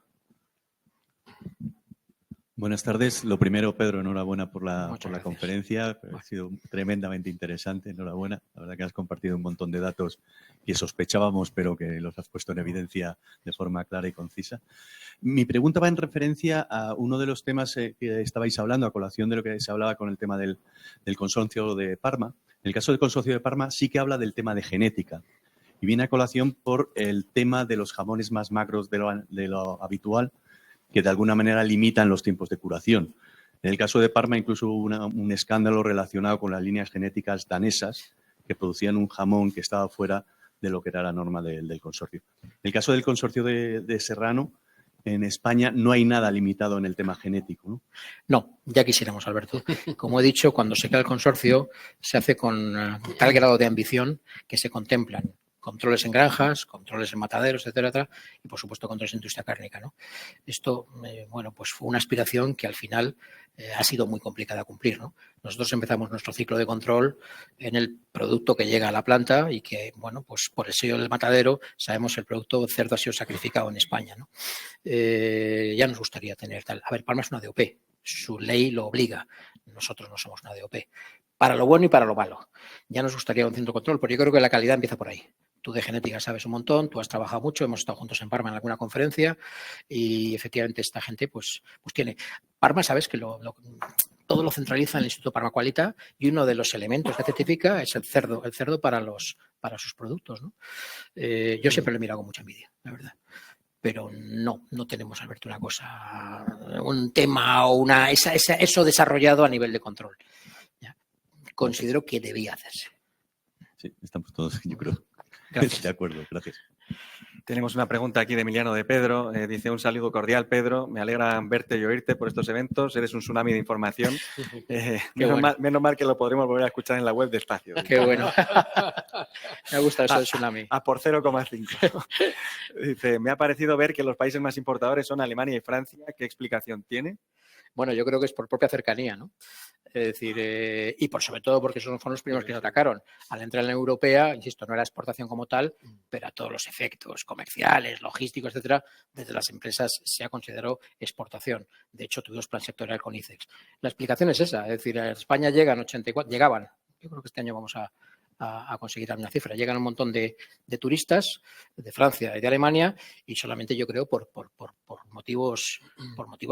Buenas tardes. Lo primero, Pedro, enhorabuena por la conferencia. Ha sido tremendamente interesante. Enhorabuena. La verdad que has compartido un montón de datos que sospechábamos, pero que los has puesto en evidencia de forma clara y concisa. Mi pregunta va en referencia a uno de los temas que estabais hablando, a colación de lo que se hablaba con el tema del consorcio de Parma. En el caso del consorcio de Parma sí que habla del tema de genética. Y viene a colación por el tema de los jamones más magros de lo habitual, que de alguna manera limitan los tiempos de curación. En el caso de Parma incluso hubo un escándalo relacionado con las líneas genéticas danesas que producían un jamón que estaba fuera de lo que era la norma del consorcio. En el caso del consorcio de Serrano, en España no hay nada limitado en el tema genético, ¿no? No, ya quisiéramos, Alberto. Como he dicho, cuando se crea el consorcio se hace con tal grado de ambición que se contemplan controles en granjas, controles en mataderos, etcétera, y por supuesto controles en industria cárnica, ¿no? Esto, bueno, pues fue una aspiración que al final ha sido muy complicada a cumplir, ¿no? Nosotros empezamos nuestro ciclo de control en el producto que llega a la planta y que, bueno, pues por el sello del matadero sabemos el producto cerdo ha sido sacrificado en España, ¿no? Ya nos gustaría tener tal. A ver, Parma es una DOP, su ley lo obliga. Nosotros no somos una DOP. Para lo bueno y para lo malo. Ya nos gustaría un centro de control, pero yo creo que la calidad empieza por ahí. Tú de genética sabes un montón, tú has trabajado mucho, hemos estado juntos en Parma en alguna conferencia y efectivamente esta gente pues tiene. Parma, sabes que todo lo centraliza en el Instituto Parma Qualita y uno de los elementos que certifica es el cerdo para sus productos, ¿no? Yo siempre lo he mirado con mucha envidia, la verdad. Pero no tenemos, Alberto, una cosa, un tema o eso desarrollado a nivel de control. ¿Ya? Considero que debía hacerse. Sí, estamos todos, yo creo. Gracias. De acuerdo, gracias. Tenemos una pregunta aquí de Emiliano de Pedro. Dice, un saludo cordial, Pedro. Me alegra verte y oírte por estos eventos. Eres un tsunami de información. Menos mal que lo podremos volver a escuchar en la web de Espacio. Qué bueno. Me gusta eso del tsunami. A por 0,5. Dice, me ha parecido ver que los países más importadores son Alemania y Francia. ¿Qué explicación tiene? Bueno, yo creo que es por propia cercanía, ¿no? Es decir, y por sobre todo porque fueron los primeros que se atacaron. Al entrar en la Unión Europea, insisto, no era exportación como tal, pero a todos los efectos comerciales, logísticos, etcétera, desde las empresas se ha considerado exportación. De hecho, tuvimos plan sectorial con ICEX. La explicación es esa, es decir, a España llegaban, yo creo que este año vamos a conseguir una cifra. Llegan un montón de turistas de Francia y de Alemania y solamente yo creo por motivos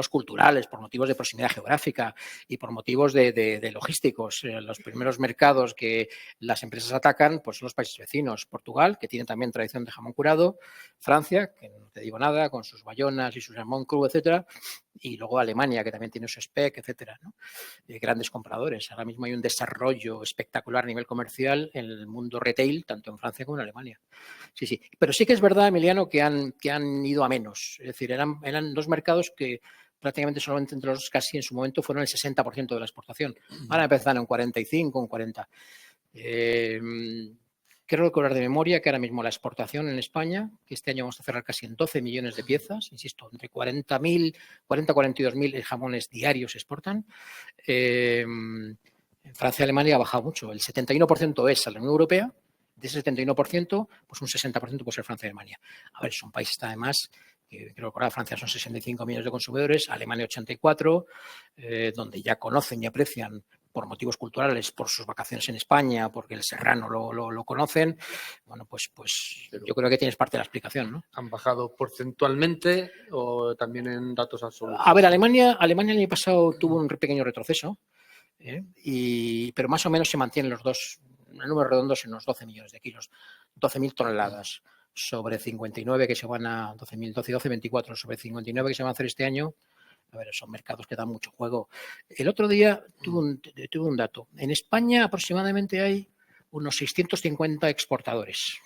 culturales, por motivos de proximidad geográfica y por motivos de logísticos. Los primeros mercados que las empresas atacan pues son los países vecinos. Portugal, que tiene también tradición de jamón curado, Francia, que no te digo nada, con sus bayonas y su jamón cru, etcétera, y luego Alemania, que también tiene su spec, etcétera, ¿no? Grandes compradores. Ahora mismo hay un desarrollo espectacular a nivel comercial en el mundo retail, tanto en Francia como en Alemania. Sí. Pero sí que es verdad, Emiliano, que han ido a menos. Es decir, eran dos mercados que prácticamente solamente entre los casi en su momento fueron el 60% de la exportación. Ahora empezaron en 45, en 40. Quiero recordar de memoria que ahora mismo la exportación en España, que este año vamos a cerrar casi en 12 millones de piezas, insisto, entre 40 42.000 jamones diarios se exportan. En Francia y Alemania ha bajado mucho. El 71% es a la Unión Europea. De ese 71%, pues un 60% puede ser Francia y Alemania. A ver, son países además, creo recordar, Francia son 65 millones de consumidores, Alemania 84, donde ya conocen y aprecian por motivos culturales, por sus vacaciones en España, porque el serrano lo conocen. Bueno, pues yo creo que tienes parte de la explicación, ¿no? ¿Han bajado porcentualmente o también en datos absolutos? A ver, Alemania el año pasado tuvo un pequeño retroceso, pero más o menos se mantienen los dos, en números redondos, en los 12 millones de kilos, 12.000 toneladas sobre 59 que se van a 12, 24 sobre 59 que se van a hacer este año. A ver, son mercados que dan mucho juego. El otro día tuve un dato. En España aproximadamente hay unos 650 exportadores.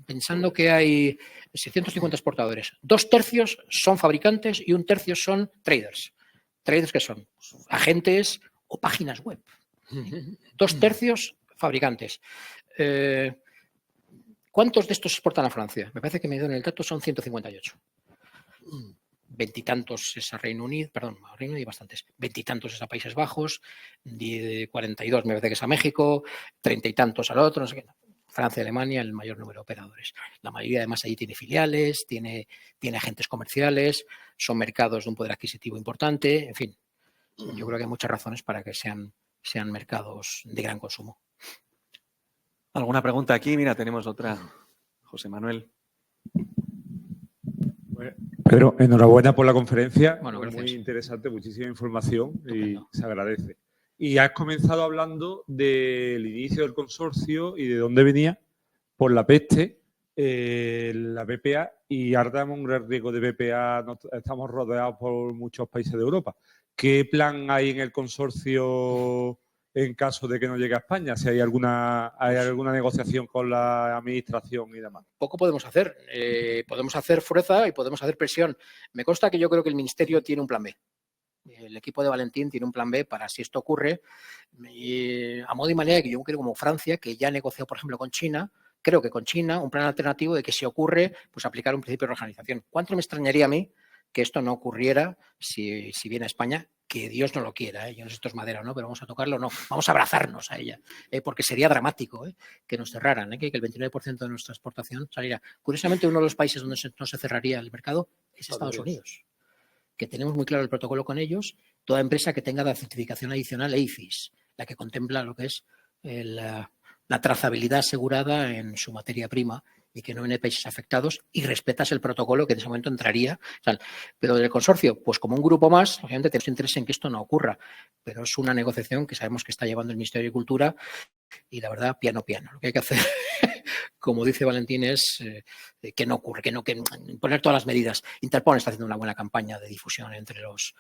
Pensando que hay 650 exportadores, 2/3 son fabricantes y 1/3 son traders. ¿Traders qué son? Agentes o páginas web. 2/3 fabricantes. ¿Cuántos de estos exportan a Francia? Me parece que me dieron el dato, son 158. Veintitantos es a Reino Unido, perdón, a Reino Unido bastantes. Veintitantos es a Países Bajos, 42 me parece que es a México, 30 y tantos al otro, no sé qué. Francia y Alemania, el mayor número de operadores. La mayoría además allí tiene filiales, tiene agentes comerciales, son mercados de un poder adquisitivo importante, en fin. Yo creo que hay muchas razones para que sean mercados de gran consumo. ¿Alguna pregunta aquí? Mira, tenemos otra. José Manuel. Pedro, enhorabuena por la conferencia. Bueno, gracias. Muy interesante, muchísima información. Estupendo. Y se agradece. Y has comenzado hablando del inicio del consorcio y de dónde venía por la peste, la BPA, y ahora tenemos un gran riesgo de BPA. Estamos rodeados por muchos países de Europa. ¿Qué plan hay en el consorcio en caso de que no llegue a España? Si hay alguna negociación con la administración y demás. Poco podemos hacer. Podemos hacer fuerza y podemos hacer presión. Me consta que yo creo que el Ministerio tiene un plan B. El equipo de Valentín tiene un plan B para si esto ocurre. A modo y manera que yo creo como Francia, que ya negoció, por ejemplo, con China, creo que con China, un plan alternativo de que si ocurre, pues aplicar un principio de organización. ¿Cuánto me extrañaría a mí que esto no ocurriera si viene a España? Que Dios no lo quiera, yo no sé si esto es madera o no, pero vamos a tocarlo, no, vamos a abrazarnos a ella, porque sería dramático que nos cerraran, que el 29% de nuestra exportación saliera. Curiosamente, uno de los países donde no se cerraría el mercado es Estados Unidos, que tenemos muy claro el protocolo con ellos, toda empresa que tenga la certificación adicional EIFIS, la que contempla lo que es la trazabilidad asegurada en su materia prima y que no viene de países afectados y respetas el protocolo que en ese momento entraría. Pero del consorcio, pues como un grupo más, obviamente tenemos interés en que esto no ocurra, pero es una negociación que sabemos que está llevando el Ministerio de Agricultura y la verdad, piano. Lo que hay que hacer, como dice Valentín, es que no ocurre, que poner todas las medidas. Interpol está haciendo una buena campaña de difusión entre los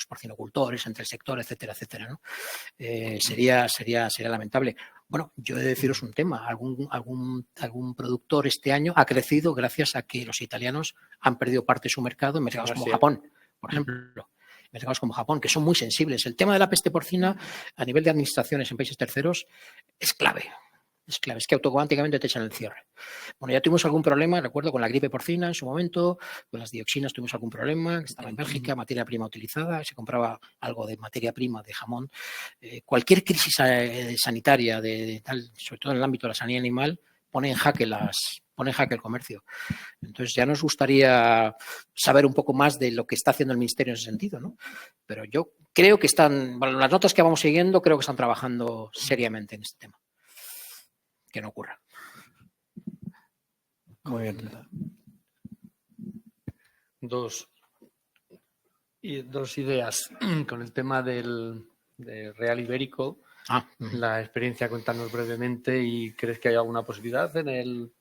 porcinocultores, entre el sector, etcétera, ¿no? Sería lamentable. Bueno, yo he de deciros un tema. Algún productor este año ha crecido gracias a que los italianos han perdido parte de su mercado en mercados como Japón, por ejemplo. Mercados como Japón, que son muy sensibles. El tema de la peste porcina a nivel de administraciones en países terceros es clave. Es que automáticamente te echan el cierre. Bueno, ya tuvimos algún problema, recuerdo, con la gripe porcina en su momento, con las dioxinas tuvimos algún problema, que estaba en Bélgica, materia prima utilizada, se compraba algo de materia prima de jamón. Cualquier crisis sanitaria, sobre todo en el ámbito de la sanidad animal, pone en jaque el comercio. Entonces ya nos gustaría saber un poco más de lo que está haciendo el Ministerio en ese sentido, ¿no? Pero yo creo que las notas que vamos siguiendo, creo que están trabajando seriamente en este tema. Que no ocurra. Muy bien. Dos ideas con el tema del Real Ibérico. La experiencia, cuéntanos brevemente, y ¿crees que hay alguna posibilidad en el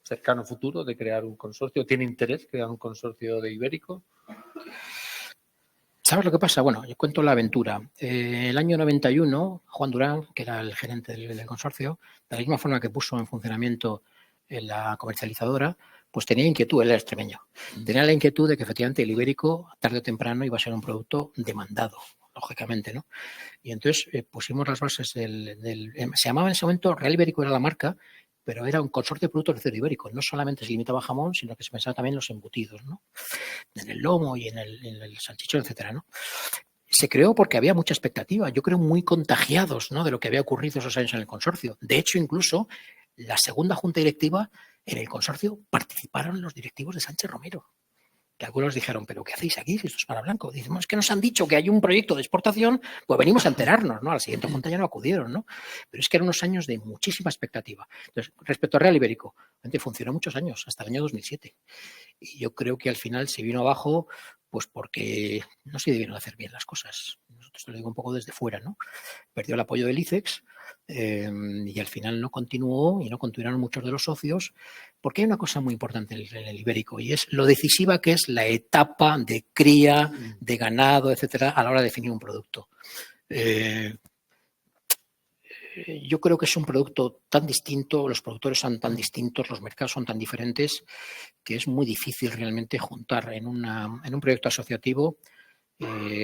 cercano futuro de crear un consorcio? ¿Tiene interés crear un consorcio de Ibérico? ¿Sabes lo que pasa? Bueno, yo cuento la aventura. El año 91, Juan Durán, que era el gerente del consorcio, de la misma forma que puso en funcionamiento la comercializadora, pues tenía inquietud, él era extremeño. Tenía la inquietud de que efectivamente el ibérico, tarde o temprano, iba a ser un producto demandado lógicamente, ¿no? Y entonces pusimos las bases se llamaba en ese momento, Real Ibérico era la marca, pero era un consorcio de productos de cerdo ibérico. No solamente se limitaba a jamón, sino que se pensaba también en los embutidos, ¿no? En el lomo y en el salchichón, etcétera, ¿no? Se creó porque había mucha expectativa, yo creo muy contagiados, ¿no?, de lo que había ocurrido esos años en el consorcio. De hecho, incluso la segunda junta directiva en el consorcio participaron los directivos de Sánchez Romero, que algunos dijeron, ¿pero qué hacéis aquí si esto es para Blanco? Decimos, es que nos han dicho que hay un proyecto de exportación, pues venimos a enterarnos, ¿no? A la siguiente junta ya no acudieron, ¿no? Pero es que eran unos años de muchísima expectativa. Entonces, respecto a Real Ibérico, funcionó muchos años, hasta el año 2007. Y yo creo que al final se vino abajo, pues porque no se debieron hacer bien las cosas. Nosotros te lo digo un poco desde fuera, ¿no? Perdió el apoyo del ICEX y al final no continuó y no continuaron muchos de los socios, porque hay una cosa muy importante en el ibérico y es lo decisiva que es la etapa de cría, de ganado, etcétera, a la hora de definir un producto. Yo creo que es un producto tan distinto, los productores son tan distintos, los mercados son tan diferentes, que es muy difícil realmente juntar en un proyecto asociativo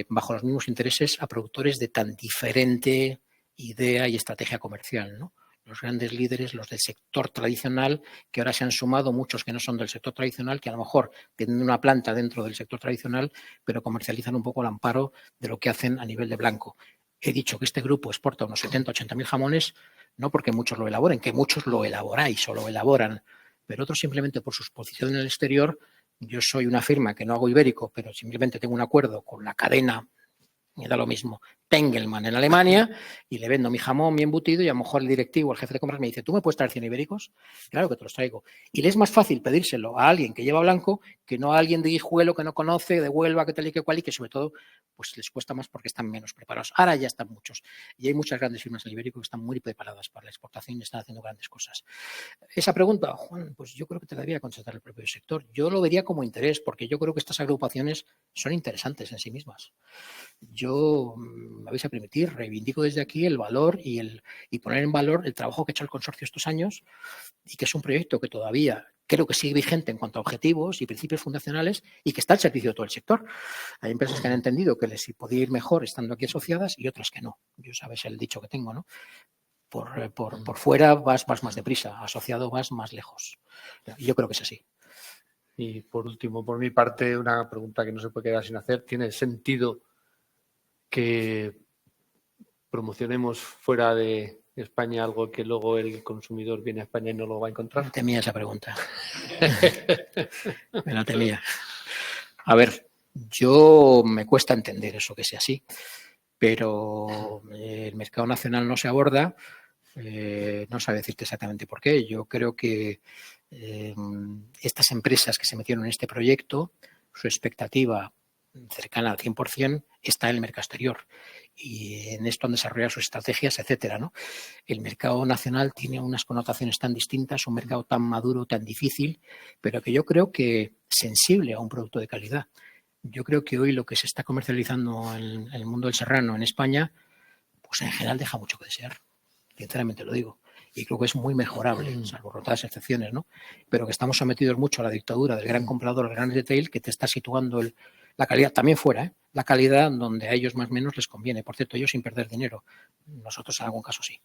bajo los mismos intereses a productores de tan diferente idea y estrategia comercial, ¿no? Los grandes líderes, los del sector tradicional, que ahora se han sumado muchos que no son del sector tradicional, que a lo mejor tienen una planta dentro del sector tradicional, pero comercializan un poco al amparo de lo que hacen a nivel de Blanco. He dicho que este grupo exporta unos 70, 80.000 jamones, no porque muchos lo elaboren, que muchos lo elaboráis o lo elaboran, pero otros simplemente por su exposición en el exterior. Yo soy una firma que no hago ibérico, pero simplemente tengo un acuerdo con la cadena, me da lo mismo, Tengelmann en Alemania, y le vendo mi jamón, mi embutido, y a lo mejor el directivo, el jefe de compras me dice, ¿tú me puedes traer 100 ibéricos? Claro que te los traigo. Y le es más fácil pedírselo a alguien que lleva Blanco que no a alguien de Guijuelo que no conoce, de Huelva, que tal y que cual, y que sobre todo pues les cuesta más porque están menos preparados. Ahora ya están muchos. Y hay muchas grandes firmas en ibérico que están muy preparadas para la exportación y están haciendo grandes cosas. Esa pregunta, Juan, pues yo creo que te la debería contestar el propio sector. Yo lo vería como interés, porque yo creo que estas agrupaciones son interesantes en sí mismas. Yo, me vais a permitir, reivindico desde aquí el valor y poner en valor el trabajo que ha hecho el consorcio estos años y que es un proyecto que todavía creo que sigue vigente en cuanto a objetivos y principios fundacionales y que está al servicio de todo el sector. Hay empresas que han entendido que les podía ir mejor estando aquí asociadas y otras que no. Yo sabes el dicho que tengo, ¿no? Por fuera vas más deprisa, asociado vas más lejos. Yo creo que es así. Y por último, por mi parte, una pregunta que no se puede quedar sin hacer. ¿Tiene sentido que promocionemos fuera de España algo que luego el consumidor viene a España y no lo va a encontrar? Me temía esa pregunta. Me la temía. A ver, yo me cuesta entender eso que sea así, pero el mercado nacional no se aborda. No sabe decirte exactamente por qué. Yo creo que estas empresas que se metieron en este proyecto, su expectativa cercana al 100% está en el mercado exterior y en esto han desarrollado sus estrategias, etcétera, ¿no? El mercado nacional tiene unas connotaciones tan distintas, un mercado tan maduro, tan difícil, pero que yo creo que sensible a un producto de calidad. Yo creo que hoy lo que se está comercializando en el mundo del serrano en España, pues en general deja mucho que desear, sinceramente lo digo. Y creo que es muy mejorable, salvo rotadas excepciones, ¿no? Pero que estamos sometidos mucho a la dictadura del gran comprador, el gran retail, que te está situando la calidad, también fuera, la calidad donde a ellos más o menos les conviene. Por cierto, ellos sin perder dinero. Nosotros en algún caso sí.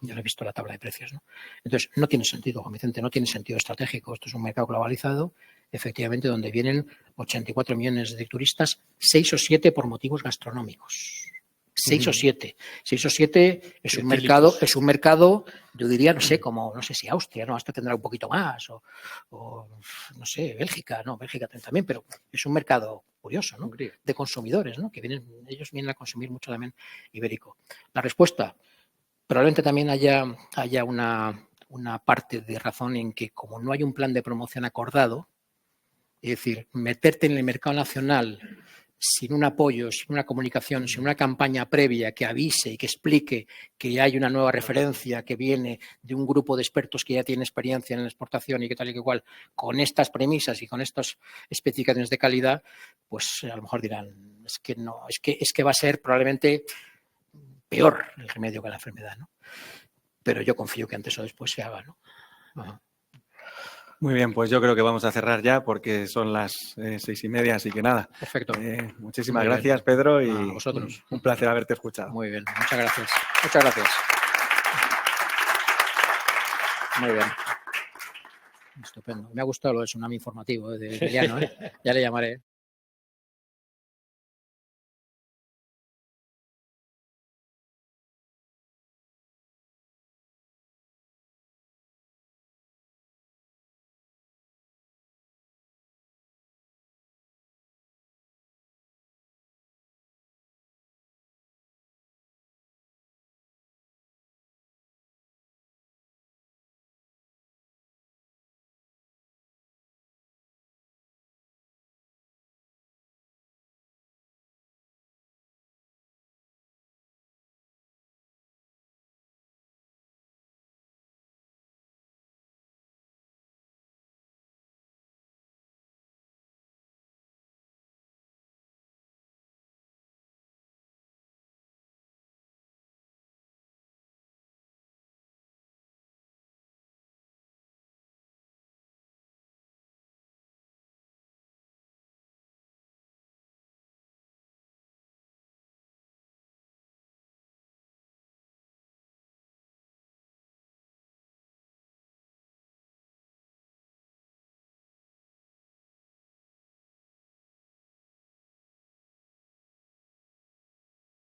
Yo no he visto la tabla de precios, ¿no? Entonces, no tiene sentido, Juan Vicente, no tiene sentido estratégico. Esto es un mercado globalizado, efectivamente, donde vienen 84 millones de turistas, 6 o 7 por motivos gastronómicos. 6 o 7. 6 o 7 es un mercado, yo diría, no sé, como, no sé si Austria, ¿no? Hasta tendrá un poquito más, o no sé, Bélgica, no, Bélgica también, pero es un mercado curioso, ¿no? De consumidores, ¿no? Que ellos vienen a consumir mucho también ibérico. La respuesta, probablemente también haya una parte de razón en que como no hay un plan de promoción acordado, es decir, meterte en el mercado nacional sin un apoyo, sin una comunicación, sin una campaña previa que avise y que explique que hay una nueva referencia que viene de un grupo de expertos que ya tiene experiencia en la exportación y que tal y que igual, con estas premisas y con estas especificaciones de calidad, pues a lo mejor dirán, es que va a ser probablemente peor el remedio que la enfermedad, ¿no? Pero yo confío que antes o después se haga, ¿no? Ajá. Muy bien, pues yo creo que vamos a cerrar ya porque son las 6:30, así que nada. Perfecto. Muchísimas Muy bien. gracias, Pedro, y A vosotros. un placer haberte escuchado. Muy bien, muchas gracias. Muchas gracias. Muy bien. Estupendo. Me ha gustado lo de Tsunami Informativo de Emiliano, ¿eh? Ya le llamaré.